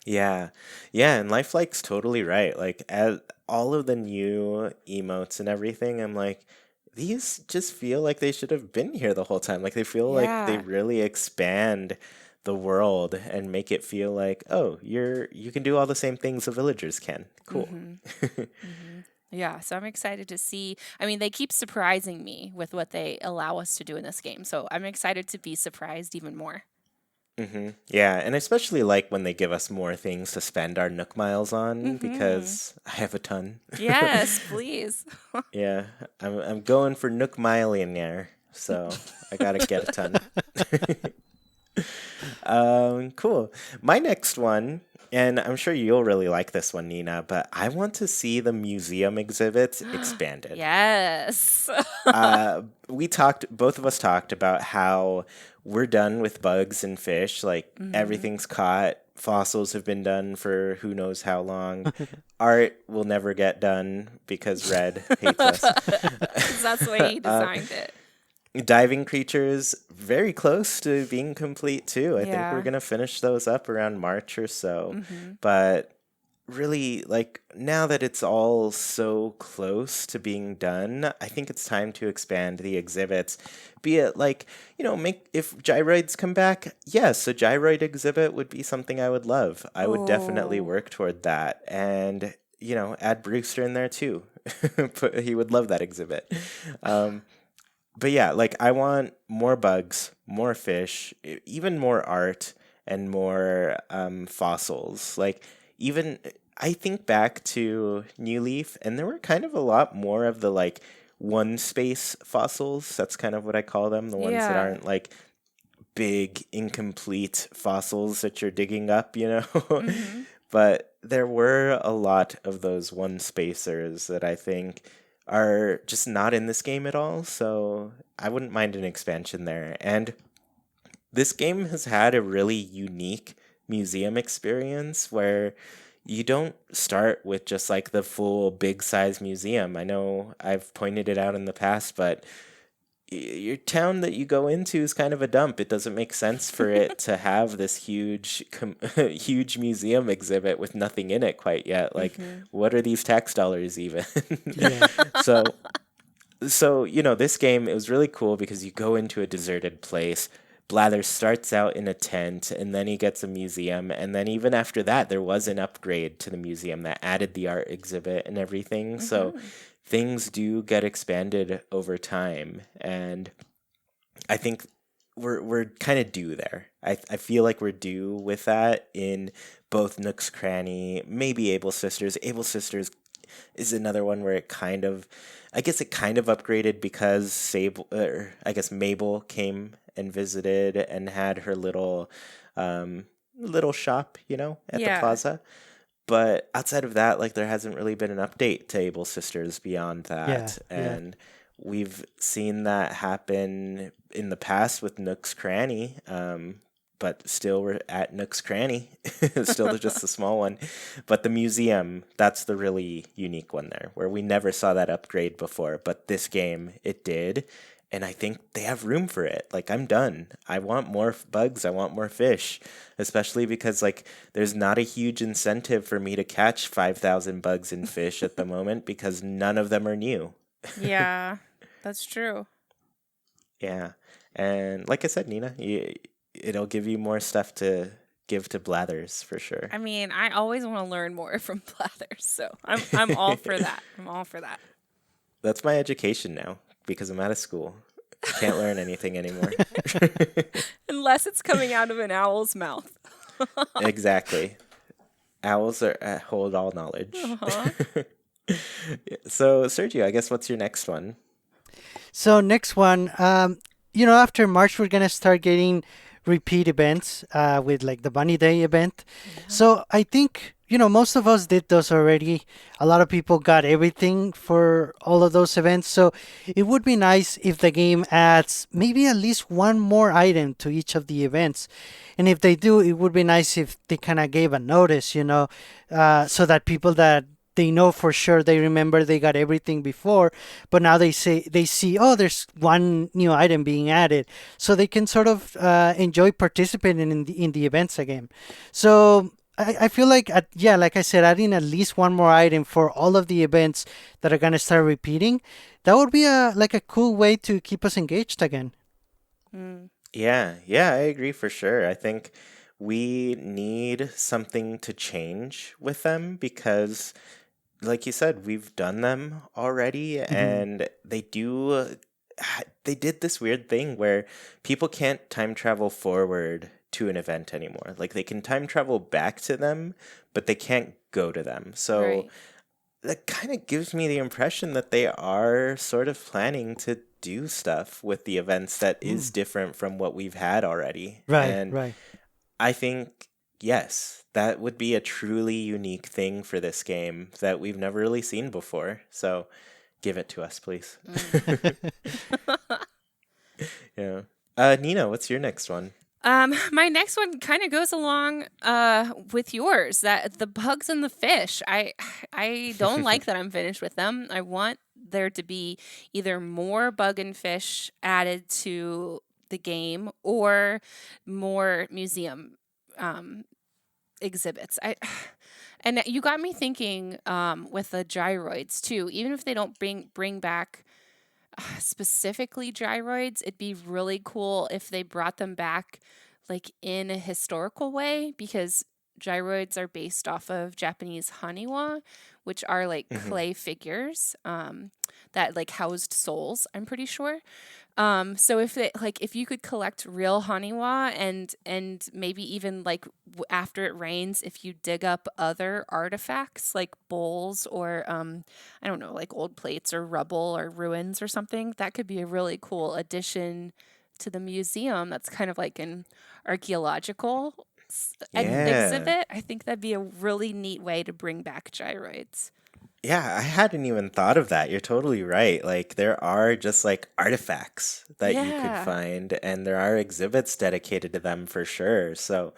Yeah. Yeah, and Lifelike's totally right. Like, as all of the new emotes and everything, I'm like, these just feel like they should have been here the whole time. Like, they feel like they Yeah. really expand the world and make it feel like, oh, you can do all the same things the villagers can. Cool. Mm-hmm. Mm-hmm. Yeah, so I'm excited to see. I mean, they keep surprising me with what they allow us to do in this game. So I'm excited to be surprised even more. Yeah, and I especially like when they give us more things to spend our Nook Miles on Mm-hmm. because I have a ton. Yes, please. Yeah, I'm going for Nook Millionaire, so I gotta get a ton. Cool. My next one, and I'm sure you'll really like this one, Nina, but I want to see the museum exhibits expanded. Yes. Both of us talked about how we're done with bugs and fish. Like Hmm. everything's caught. Fossils have been done for who knows how long. Art will never get done because Red hates us. 'Cause that's the way he uh, designed it. Diving creatures, very close to being complete too. I think we're Yeah. gonna finish those up around March or so. Hmm. But really, like, now that it's all so close to being done, I think it's time to expand the exhibits. Be it like, make if gyroids come back, yes, a gyroid exhibit would be something I would love. I would definitely Oh. work toward that. And, add Brewster in there too. He would love that exhibit. Um, but yeah, like I want more bugs, more fish, even more art and more fossils. Like even I think back to New Leaf, and there were kind of a lot more of the like one space fossils. That's kind of what I call them, the ones that Yeah. aren't like big incomplete fossils that you're digging up, Hmm. But there were a lot of those one spacers that I think are just not in this game at all. So I wouldn't mind an expansion there. And this game has had a really unique museum experience where you don't start with just like the full big size museum. I know I've pointed it out in the past, but your town that you go into is kind of a dump. It doesn't make sense for it to have this huge museum exhibit with nothing in it quite yet. Like, Mm-hmm. what are these tax dollars even? Yeah. so so, this game, it was really cool because you go into a deserted place. Blather starts out in a tent and then he gets a museum. And then, even after that, there was an upgrade to the museum that added the art exhibit and everything. So, Mm-hmm. things do get expanded over time. And I think we're kind of due there. I feel like we're due with that in both Nook's Cranny, maybe Able Sisters. Able Sisters is another one where I guess it kind of upgraded because I guess Mabel came and visited and had her little shop, at the Yeah. plaza. But outside of that, like there hasn't really been an update to Able Sisters beyond Yeah. that. Yeah. And we've seen that happen in the past with Nook's Cranny. But still we're at Nook's Cranny. Still just a small one. But the museum, that's the really unique one there, where we never saw that upgrade before. But this game, it did. And I think they have room for it. Like, I'm done. I want more bugs. I want more fish. Especially because, like, there's not a huge incentive for me to catch 5,000 bugs and fish at the moment because none of them are new. Yeah, that's true. Yeah. And like I said, Nina, it'll give you more stuff to give to Blathers for sure. I mean, I always want to learn more from Blathers, so I'm all for that. I'm all for that. That's my education now because I'm out of school. I can't learn anything anymore. Unless it's coming out of an owl's mouth. Exactly. Owls hold all knowledge. Uh-huh. So, Sergio, I guess what's your next one? So next one, after March we're gonna start getting repeat events with like the Bunny Day event. So I think most of us did those already. A lot of people got everything for all of those events. So it would be nice if the game adds maybe at least one more item to each of the events. And if they do, it would be nice if they kind of gave a notice, so that people that they know for sure they remember they got everything before, but now they see, oh, there's one new item being added, so they can sort of enjoy participating in the events again. So I feel like like I said, adding at least one more item for all of the events that are gonna start repeating, that would be a cool way to keep us engaged again. Mm. Yeah, I agree for sure. I think we need something to change with them because, like you said, we've done them already, and they did this weird thing where people can't time travel forward to an event anymore. Like they can time travel back to them, but they can't go to them. So Right. that kind of gives me the impression that they are sort of planning to do stuff with the events that is different from what we've had already. Right, And right. I think, yes, that would be a truly unique thing for this game that we've never really seen before. So give it to us, please. Yeah. Nina, what's your next one? My next one kind of goes along with yours. That the bugs and the fish. I don't like that I'm finished with them. I want there to be either more bug and fish added to the game or more museum exhibits. And you got me thinking with the gyroids too. Even if they don't bring back specifically gyroids, it'd be really cool if they brought them back like in a historical way, because gyroids are based off of Japanese haniwa, which are like clay figures that like housed souls, I'm pretty sure. So if you could collect real haniwa and maybe even like after it rains, if you dig up other artifacts like bowls or I don't know, like old plates or rubble or ruins or something, that could be a really cool addition to the museum. That's kind of like an archaeological an Yeah. exhibit, I think that'd be a really neat way to bring back gyroids. Yeah, I hadn't even thought of that. You're totally right. Like there are just like artifacts that you could Yeah. find and there are exhibits dedicated to them for sure. So,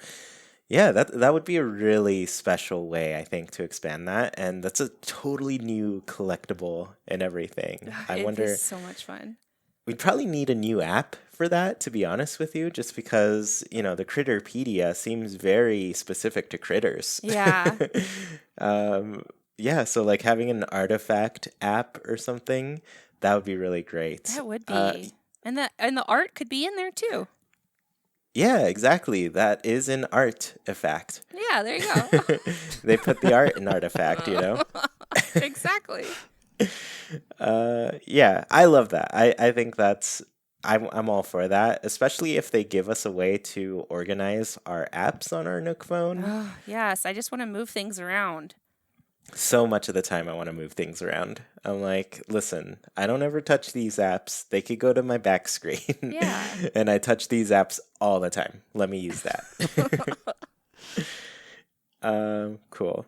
yeah, that would be a really special way I think to expand that and that's a totally new collectible and everything. I It'd be wonder so much fun. we'd probably need a new app for that to be honest with you just because, the Critterpedia seems very specific to critters. Yeah. Um, yeah, so like having an artifact app or something, that would be really great. That would be. And the art could be in there too. Yeah, exactly. That is an artifact. Yeah, there you go. They put the art in artifact, Exactly. Yeah, I love that. I think I'm all for that, especially if they give us a way to organize our apps on our Nook phone. Oh, yes, I just want to move things around. So much of the time I want to move things around. I'm like, listen, I don't ever touch these apps. They could go to my back screen. Yeah. And I touch these apps all the time. Let me use that. Cool.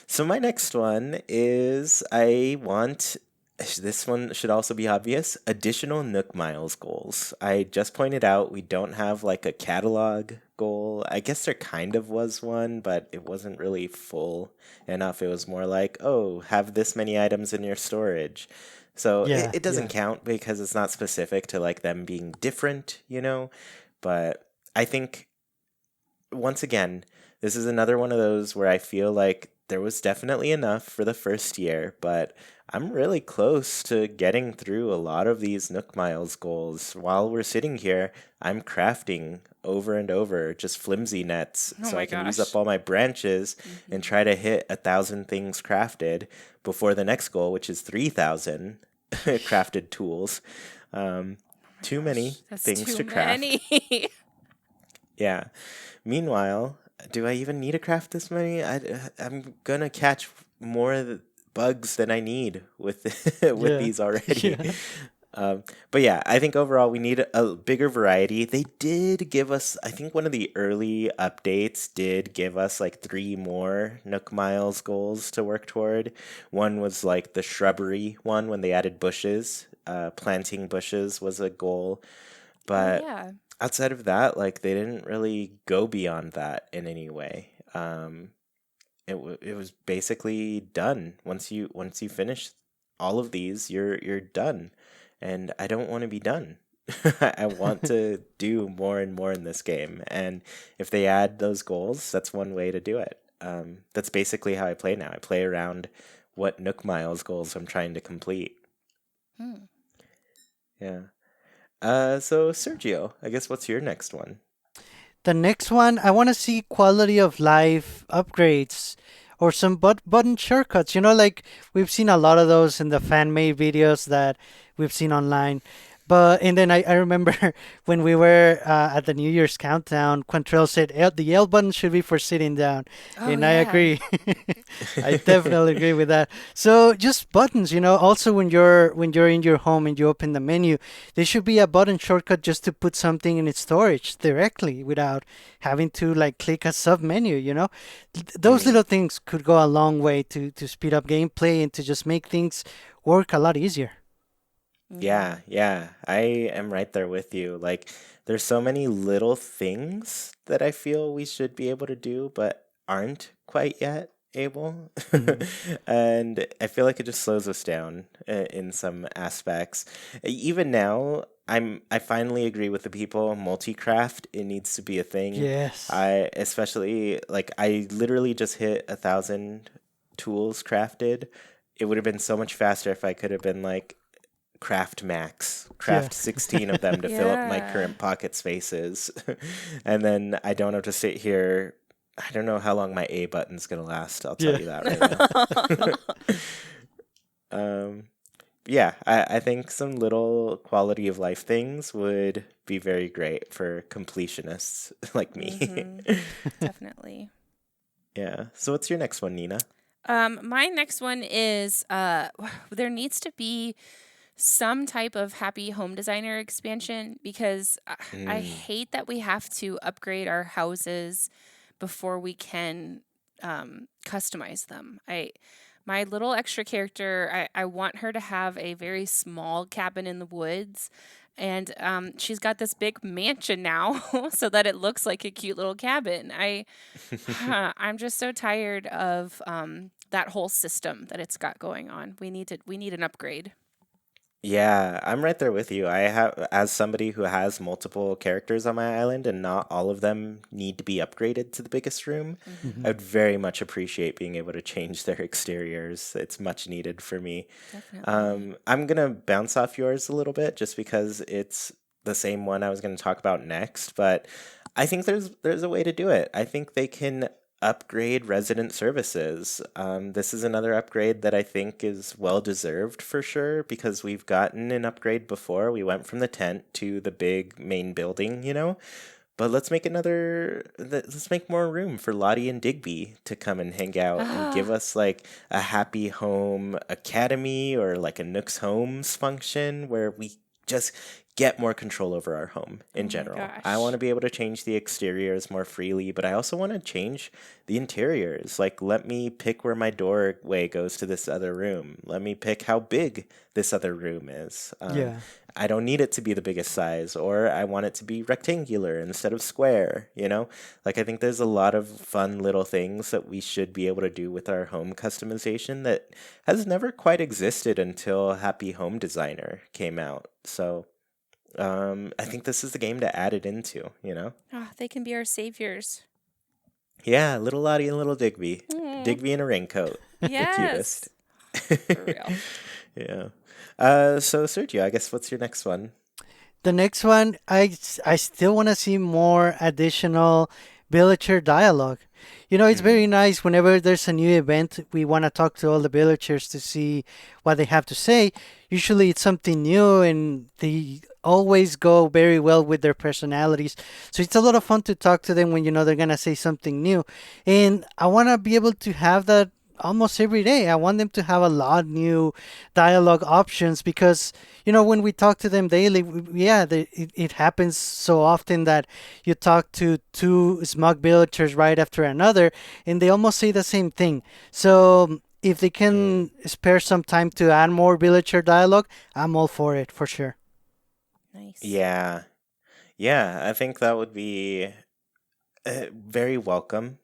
So my next one is this one should also be obvious, additional Nook Miles goals. I just pointed out we don't have like a catalog goal. I guess there kind of was one, but it wasn't really full enough. It was more like, oh, have this many items in your storage. So Yeah, it doesn't yeah. count because it's not specific to like them being different, But I think once again, this is another one of those where I feel like there was definitely enough for the first year, but I'm really close to getting through a lot of these Nook Miles goals. While we're sitting here, I'm crafting over and over just flimsy nets Oh so I my can use gosh. up all my branches and try to hit 1,000 things crafted before the next goal, which is 3,000 crafted tools. Too many That's things too to craft. many. Yeah. Meanwhile, do I even need to craft this many? I'm gonna catch more bugs than I need with with Yeah. these already. Yeah. But yeah, I think overall we need a bigger variety. They did give us, I think one of the early updates did give us like 3 more Nook Miles goals to work toward. One was like the shrubbery one when they added bushes. Planting bushes was a goal. Oh, But yeah. outside of that, like they didn't really go beyond that in any way. It was basically done. Once you finish all of these, you're done, and I don't want to be done. I want to do more and more in this game, and if they add those goals, that's one way to do it. That's basically how I play now. I play around what Nook Miles goals I'm trying to complete. Hmm. Yeah. So Sergio, I guess what's your next one? The next one, I want to see quality of life upgrades or some button shortcuts. Like we've seen a lot of those in the fan made videos that we've seen online. And then I remember when we were at the New Year's countdown, Quantrell said the L button should be for sitting down. Oh, And I yeah. agree. I definitely agree with that. So just buttons, also when you're in your home and you open the menu, there should be a button shortcut just to put something in its storage directly without having to like click a sub menu. Those little things could go a long way to speed up gameplay and to just make things work a lot easier. Yeah, yeah, I am right there with you. Like, there's so many little things that I feel we should be able to do, but aren't quite yet able. Mhm. And I feel like it just slows us down in some aspects. Even now, I finally agree with the people. Multi-craft, it needs to be a thing. Yes. I especially like I literally just hit 1,000 tools crafted. It would have been so much faster if I could have been like craft max, Yeah. craft 16 of them to fill up my Yeah. current pocket spaces. And then I don't have to sit here. I don't know how long my A button's going to last. I'll tell Yeah. you that right now. Yeah, I think some little quality of life things would be very great for completionists like me. Definitely. Yeah. So what's your next one, Nina? My next one is there needs to be some type of happy home designer expansion, because I Mm. hate that we have to upgrade our houses before we can customize them. My little extra character, I want her to have a very small cabin in the woods. And she's got this big mansion now, so that it looks like a cute little cabin. I'm just so tired of that whole system that it's got going on. We need an upgrade. Yeah, I'm right there with you. I have, as somebody who has multiple characters on my island and not all of them need to be upgraded to the biggest room, Hmm. I Mhm. would very much appreciate being able to change their exteriors. It's much needed for me. Definitely. I'm gonna bounce off yours a little bit just because it's the same one I was gonna talk about next, but I think there's a way to do it. I think they can upgrade resident services. This is another upgrade that I think is well deserved for sure because we've gotten an upgrade before. We went from the tent to the big main building, you know. But let's make more room for Lottie and Digby to come and hang out and give Ah, us like a happy home academy or like a Nook's Homes function where we just get more control over our home oh in my general. I want gosh. to be able to change the exteriors more freely, but I also want to change the interiors. Like, let me pick where my doorway goes to this other room. Let me pick how big this other room is. Yeah. I don't need it to be the biggest size, or I want it to be rectangular instead of square, you know? Like, I think there's a lot of fun little things that we should be able to do with our home customization that has never quite existed until Happy Home Designer came out. So, I think this is the game to add it into, you know? Ah, they can be our saviors. Yeah, little Lottie and little Digby. Mm, Digby in a raincoat. The cutest. yes, for real. Yeah. So Sergio, I guess what's your next one? The next one, I still want to see more additional villager dialogue. You know, it's very Mm. nice whenever there's a new event, we want to talk to all the villagers to see what they have to say. Usually it's something new and they always go very well with their personalities. So it's a lot of fun to talk to them when you know they're going to say something new. And I want to be able to have that almost every day. I want them to have a lot new dialogue options because you know when we talk to them daily, yeah, it happens so often that you talk to two smug villagers right after another, and they almost say the same thing. So if they Mm. can spare some time to add more villager dialogue, I'm all for it for sure. Nice. Yeah. Yeah, I think that would be very welcome.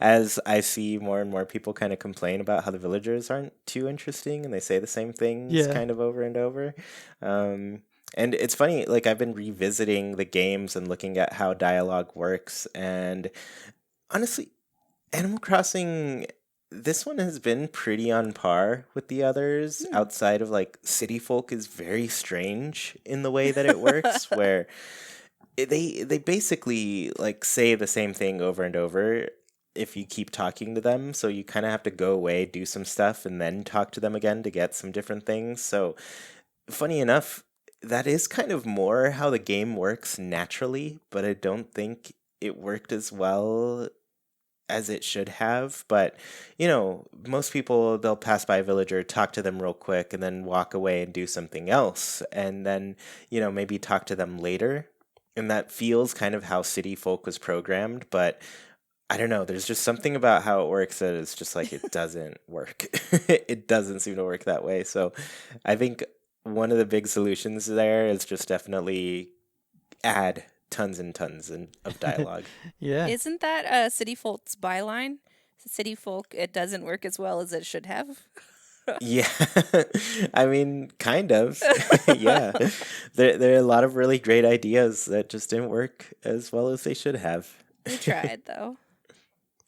As I see more and more people kind of complain about how the villagers aren't too interesting and they say the same things Yeah. kind of over and over. Um, and it's funny, like I've been revisiting the games and looking at how dialogue works. And honestly, Animal Crossing, this one has been pretty on par with the others Hmm. outside of like City Folk is very strange in the way that it works, where they basically like say the same thing over and over if you keep talking to them, so you kind of have to go away, do some stuff, and then talk to them again to get some different things. So funny enough, that is kind of more how the game works naturally, but I don't think it worked as well as it should have. But you know, most people, they'll pass by a villager, talk to them real quick, and then walk away and do something else, and then you know maybe talk to them later. And that feels kind of how City Folk was programmed, but I don't know. There's just something about how it works that it's just like it doesn't work. It doesn't seem to work that way. So I think one of the big solutions there is just definitely add tons and tons of dialogue. Yeah. Isn't that City Folk's byline? City Folk, it doesn't work as well as it should have. Yeah, I mean, kind of. Yeah, there are a lot of really great ideas that just didn't work as well as they should have. They tried though.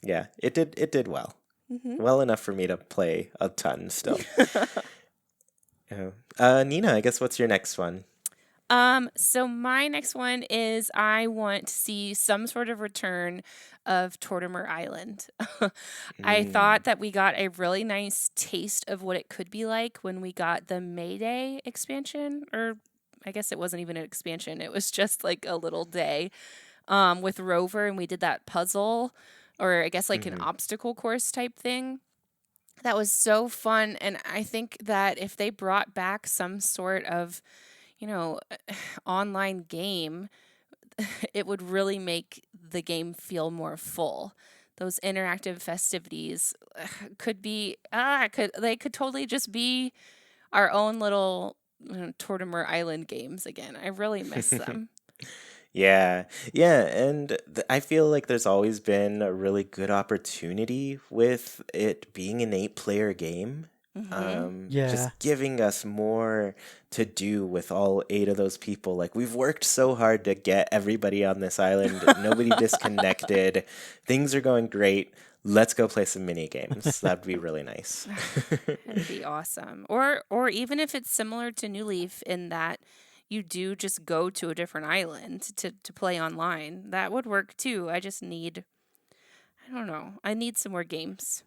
Yeah, it did well. Hmm. Well enough for me to play a ton still. Yeah. Nina, I guess what's your next one? So my next one is I want to see some sort of return of Tortimer Island. I Mm. thought that we got a really nice taste of what it could be like when we got the Mayday expansion, or I guess it wasn't even an expansion. It was just like a little day with Rover, and we did that puzzle, or I guess like an Hmm. obstacle course type thing. That was so fun. And I think that if they brought back some sort of, you know, online game, it would really make the game feel more full. Those interactive festivities could be they could totally just be our own little Tortimer Island games again. I really miss them. Yeah, yeah, and I feel like there's always been a really good opportunity with it being an 8-player game. Hmm. Yeah. Just giving us more to do with all 8 of those people. Like, we've worked so hard to get everybody on this island, nobody disconnected, things are going great. Let's go play some mini games. That'd be really nice. That'd be awesome. Or even if it's similar to New Leaf in that you do just go to a different island to play online. That would work too. I don't know. I need some more games.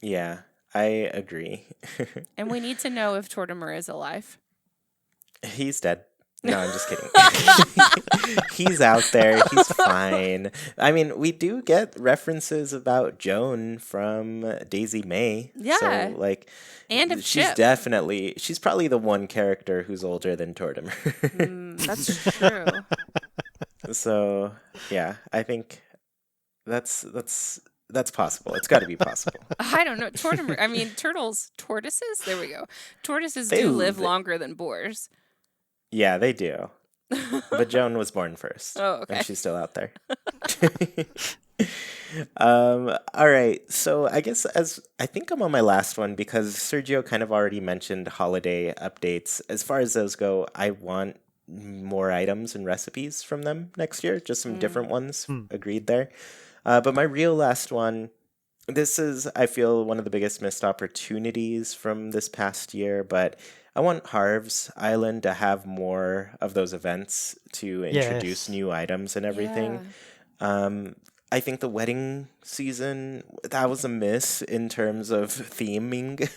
Yeah, I agree. And we need to know if Tortimer is alive. He's dead. No, I'm just kidding. He's out there. He's fine. I mean, we do get references about Joan from Daisy May. Yeah. So, like, And of she's Chip. she's probably the one character who's older than Tortimer. That's true. So, yeah, I think that's possible. It's got to be possible. I don't know. Tortoises? There we go. Tortoises They do live li- longer than boars. Yeah, they do. But Joan was born first. Oh, okay. And she's still out there. All right. So I guess as I think I'm on my last one because Sergio kind of already mentioned holiday updates. As far as those go, I want more items and recipes from them next year. Just some different ones. Agreed there. But my real last one, this is, I feel, one of the biggest missed opportunities from this past year, but I want Harv's Island to have more of those events to introduce Yes. new items and everything. I think the wedding season, that was a miss in terms of theming,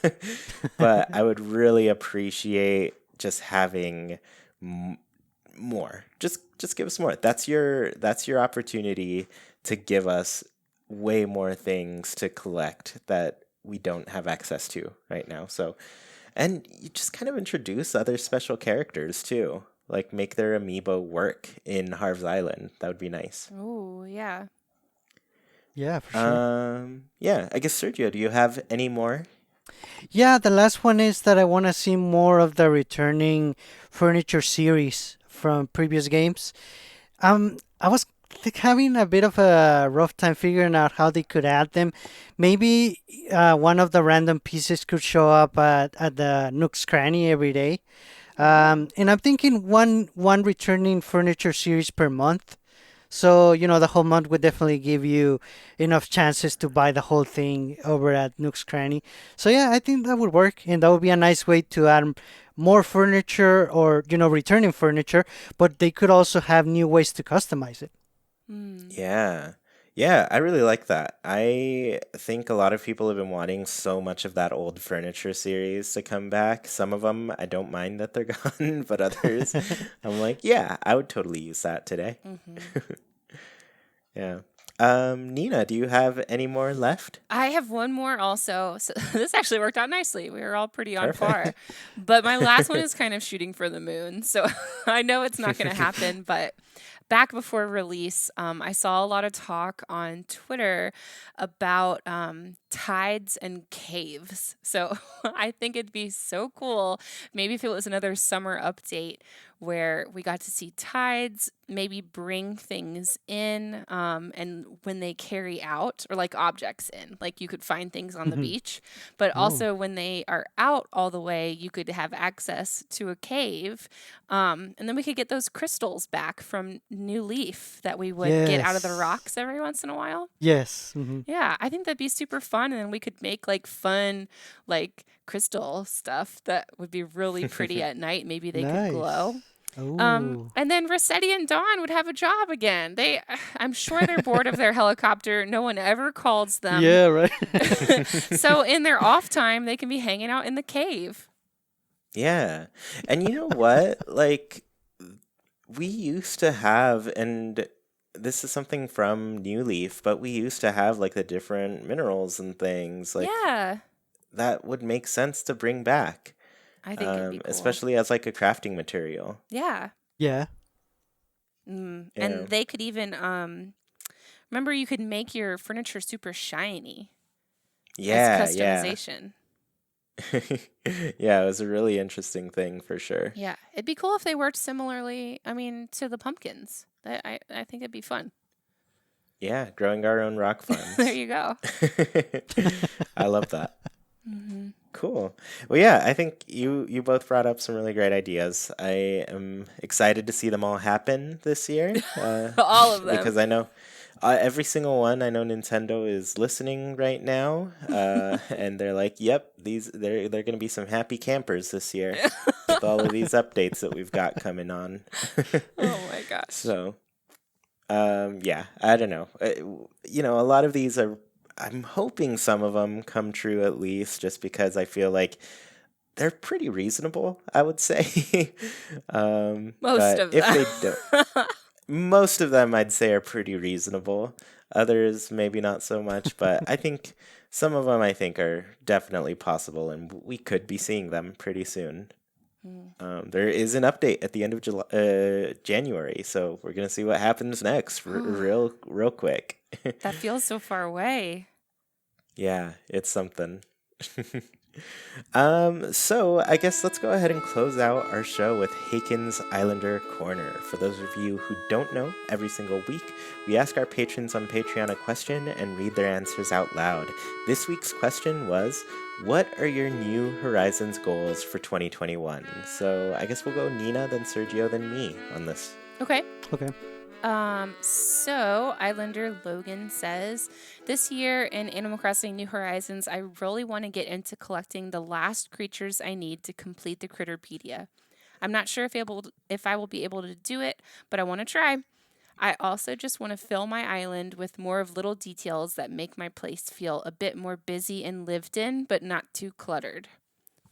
but I would really appreciate just having more. Just give us more. That's your opportunity to give us way more things to collect that we don't have access to right now. So, and you just kind of introduce other special characters too. Like make their amiibo work in Harv's Island. That would be nice. Oh, yeah. Yeah, for sure. Yeah, I guess Sergio, do you have any more? Yeah, the last one is that I want to see more of the returning furniture series from previous games. I was having a bit of a rough time figuring out how they could add them. Maybe one of the random pieces could show up at the Nook's Cranny every day. And I'm thinking one returning furniture series per month. So, the whole month would definitely give you enough chances to buy the whole thing over at Nook's Cranny. So, yeah, I think that would work. And that would be a nice way to add more furniture or, returning furniture. But they could also have new ways to customize it. Yeah. Yeah, I really like that. I think a lot of people have been wanting so much of that old furniture series to come back. Some of them, I don't mind that they're gone, but others, I'm like, yeah, I would totally use that today. Yeah. Nina, do you have any more left? I have one more also. So this actually worked out nicely. We were all pretty on par. Perfect. But my last one is kind of shooting for the moon. So I know it's not going to happen, but back before release, I saw a lot of talk on Twitter about tides and caves. So I think it'd be so cool. Maybe if it was another summer update where we got to see tides, maybe bring things in, and when they carry out, or like objects in, like you could find things on the beach, but Oh, also when they are out all the way, you could have access to a cave, and then we could get those crystals back from New Leaf that we would get out of the yes. rocks every once in a while. Yes. Yeah, I think that'd be super fun, and then we could make like fun, like crystal stuff that would be really pretty at night. Maybe they could glow. Nice. Oh. And then Rossetti and Dawn would have a job again. I'm sure they're bored of their helicopter. No one ever calls them. Yeah, right. So in their off time, they can be hanging out in the cave. Yeah. And you know what? Like, we used to have, and this is something from New Leaf, but we used to have like the different minerals and things. Like, Yeah. that would make sense to bring back, I think it'd be cool. especially as like a crafting material. Yeah. Yeah. Mm. Yeah. And they could even remember you could make your furniture super shiny as Yeah, yeah. customization. Yeah, it was a really interesting thing for sure. Yeah. It'd be cool if they worked similarly, I mean, to the pumpkins. I think it'd be fun. Yeah, growing our own rock There farms. you go. I love that. Hmm. Cool. Well, yeah, I think you both brought up some really great ideas. I am excited to see them all happen this year, All of them. because I know every single one. I know Nintendo is listening right now, and they're like, "Yep, they're going to be some happy campers this year with all of these updates that we've got coming on." Oh my gosh. So, yeah, I don't know. A lot of these are. I'm hoping some of them come true at least, just because I feel like they're pretty reasonable, I would say. Most But of if they them. don't, most of them I'd say are pretty reasonable. Others maybe not so much, but I think some of them I think are definitely possible, and we could be seeing them pretty soon. There is an update at the end of January, so we're gonna see what happens next, real quick. That feels so far away. Yeah, it's something. So I guess let's go ahead and close out our show with Haken's Islander Corner. For those of you who don't know, every single week we ask our patrons on Patreon a question and read their answers out loud. This week's question was, what are your New Horizons goals for 2021? So I guess we'll go Nina, then Sergio, then me on this. Okay. Okay. So Islander Logan says, this year in Animal Crossing New Horizons, I really want to get into collecting the last creatures I need to complete the Critterpedia. I'm not sure if I will be able to do it, but I want to try. I also just want to fill my island with more of little details that make my place feel a bit more busy and lived in, but not too cluttered.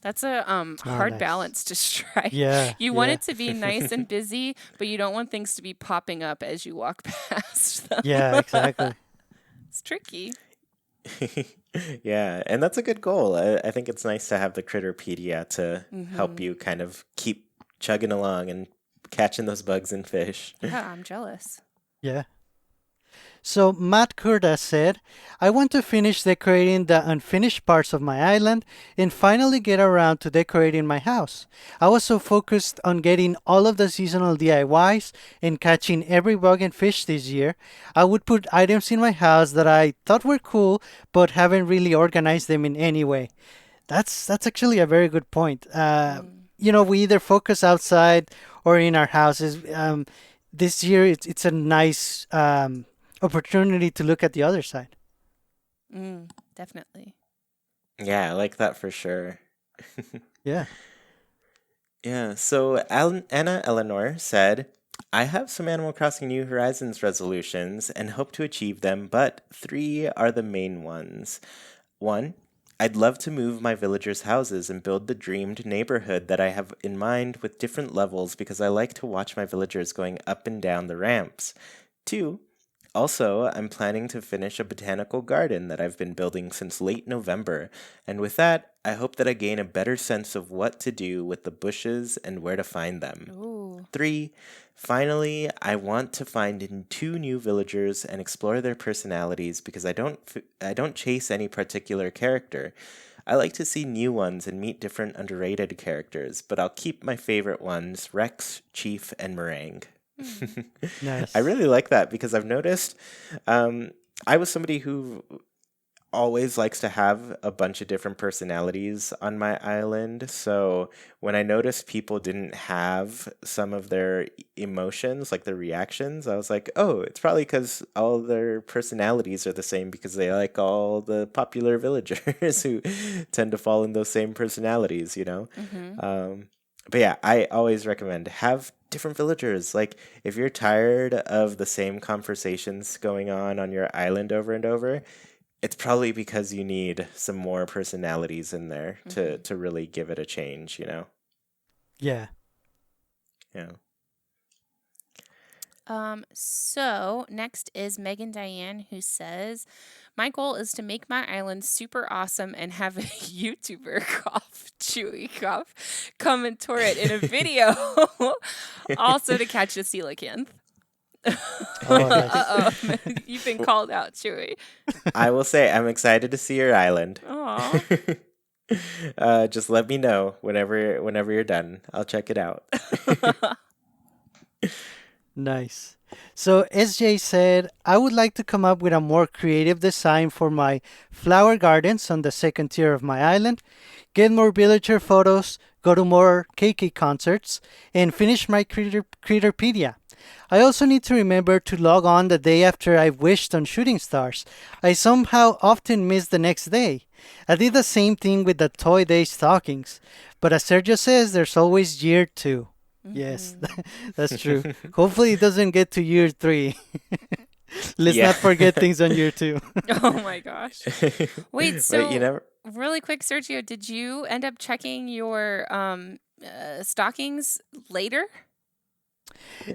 That's a Oh, hard nice. balance to strike. Yeah. You want Yeah. it to be nice and busy, but you don't want things to be popping up as you walk past them. Yeah. Exactly. It's tricky. Yeah, and that's a good goal. I think it's nice to have the Critterpedia to help you kind of keep chugging along and catching those bugs and fish. Yeah, I'm jealous. Yeah. So Matt Kurda said, I want to finish decorating the unfinished parts of my island and finally get around to decorating my house. I was so focused on getting all of the seasonal DIYs and catching every bug and fish this year, I would put items in my house that I thought were cool but haven't really organized them in any way. That's actually a very good point. We either focus outside or in our houses. This year, it's a nice opportunity to look at the other side. Definitely. Yeah, I like that for sure. Yeah. Yeah, so Anna Eleanor said, I have some Animal Crossing New Horizons resolutions and hope to achieve them, but 3 are the main ones. 1, I'd love to move my villagers' houses and build the dreamed neighborhood that I have in mind with different levels because I like to watch my villagers going up and down the ramps. 2, also, I'm planning to finish a botanical garden that I've been building since late November, and with that, I hope that I gain a better sense of what to do with the bushes and where to find them. Ooh. 3, finally, I want to find 2 new villagers and explore their personalities because I don't chase any particular character. I like to see new ones and meet different underrated characters, but I'll keep my favorite ones, Rex, Chief, and Meringue. Nice. I really like that because I've noticed I was somebody who always likes to have a bunch of different personalities on my island. So when I noticed people didn't have some of their emotions, like their reactions, I was like, oh, it's probably because all their personalities are the same because they like all the popular villagers who tend to fall in those same personalities, you know? But yeah, I always recommend have different villagers. Like if you're tired of the same conversations going on your island over and over, it's probably because you need some more personalities in there to really give it a change, you know? Yeah. Yeah. So next is Megan Diane, who says, "My goal is to make my island super awesome and have a YouTuber Chuy come and tour it in a video. Also to catch a coelacanth." Oh, nice. Uh-oh. You've been called out, Chuy. I will say I'm excited to see your island. Aw. Just let me know whenever you're done. I'll check it out. Nice. So SJ said, I would like to come up with a more creative design for my flower gardens on the second tier of my island, get more villager photos, go to more KK concerts, and finish my Creatorpedia. I also need to remember to log on the day after I've wished on shooting stars. I somehow often miss the next day. I did the same thing with the Toy Day stockings. But as Sergio says, there's always year 2. Yes, that's true. Hopefully it doesn't get to year 3. Let's not forget things on year 2. Oh my gosh. Wait, so Wait, you never... really quick, Sergio, did you end up checking your stockings later?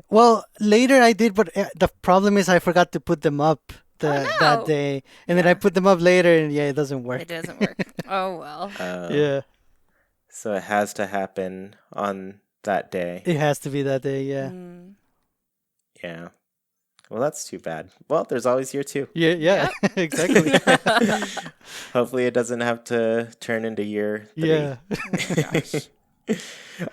Well, later I did, but the problem is I forgot to put them up that day. And then I put them up later, and it doesn't work. It doesn't work. Oh, well. Yeah. So it has to happen on that day. It has to be that day, yeah. Yeah. Well, that's too bad. Well, there's always year 2. Yeah, exactly. Hopefully it doesn't have to turn into year 3. Yeah. Oh my gosh.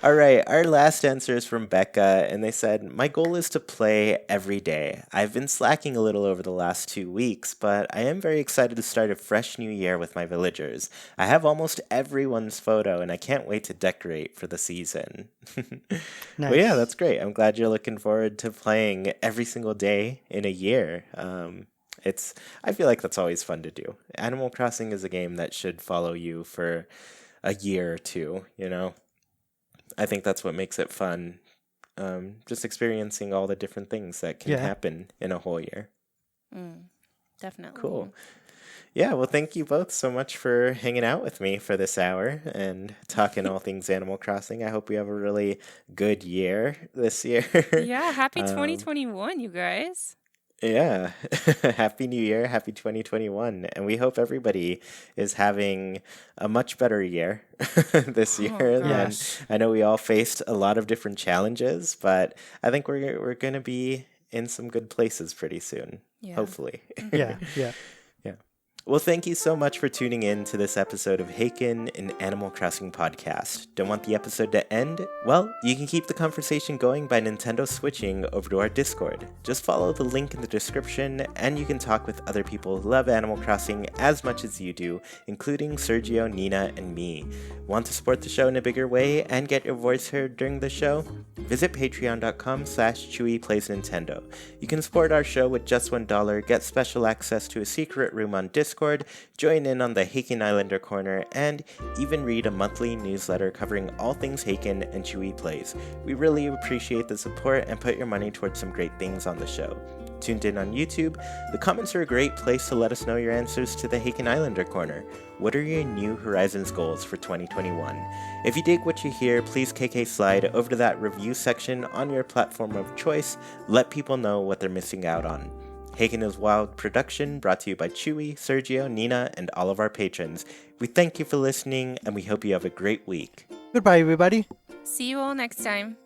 All right, our last answer is from Becca, and they said, "My goal is to play every day. I've been slacking a little over the last 2 weeks, but I am very excited to start a fresh new year with my villagers. I have almost everyone's photo, and I can't wait to decorate for the season." Nice. Well, yeah, that's great. I'm glad you're looking forward to playing every single day in a year. I feel like that's always fun to do. Animal Crossing is a game that should follow you for a year or two, you know? I think that's what makes it fun. Just experiencing all the different things that can happen in a whole year. Definitely. Cool. Yeah, well, thank you both so much for hanging out with me for this hour and talking all things Animal Crossing. I hope we have a really good year this year. Yeah, happy 2021, you guys. Yeah. Happy New Year. Happy 2021. And we hope everybody is having a much better year this year. Than, I know we all faced a lot of different challenges, but I think we're going to be in some good places pretty soon. Yeah. Hopefully. Yeah. Well, thank you so much for tuning in to this episode of Haken, an Animal Crossing podcast. Don't want the episode to end? Well, you can keep the conversation going by Nintendo switching over to our Discord. Just follow the link in the description, and you can talk with other people who love Animal Crossing as much as you do, including Sergio, Nina, and me. Want to support the show in a bigger way and get your voice heard during the show? Visit patreon.com/ChuiPlaysNintendo. You can support our show with just $1, get special access to a secret room on Discord, join in on the Haken Islander Corner, and even read a monthly newsletter covering all things Haken and Chuy Plays. We really appreciate the support and put your money towards some great things on the show. Tuned in on YouTube, the comments are a great place to let us know your answers to the Haken Islander Corner. What are your New Horizons goals for 2021? If you dig what you hear, please KK slide over to that review section on your platform of choice. Let people know what they're missing out on. Haken is Wild production, brought to you by Chuy, Sergio, Nina, and all of our patrons. We thank you for listening, and we hope you have a great week. Goodbye, everybody. See you all next time.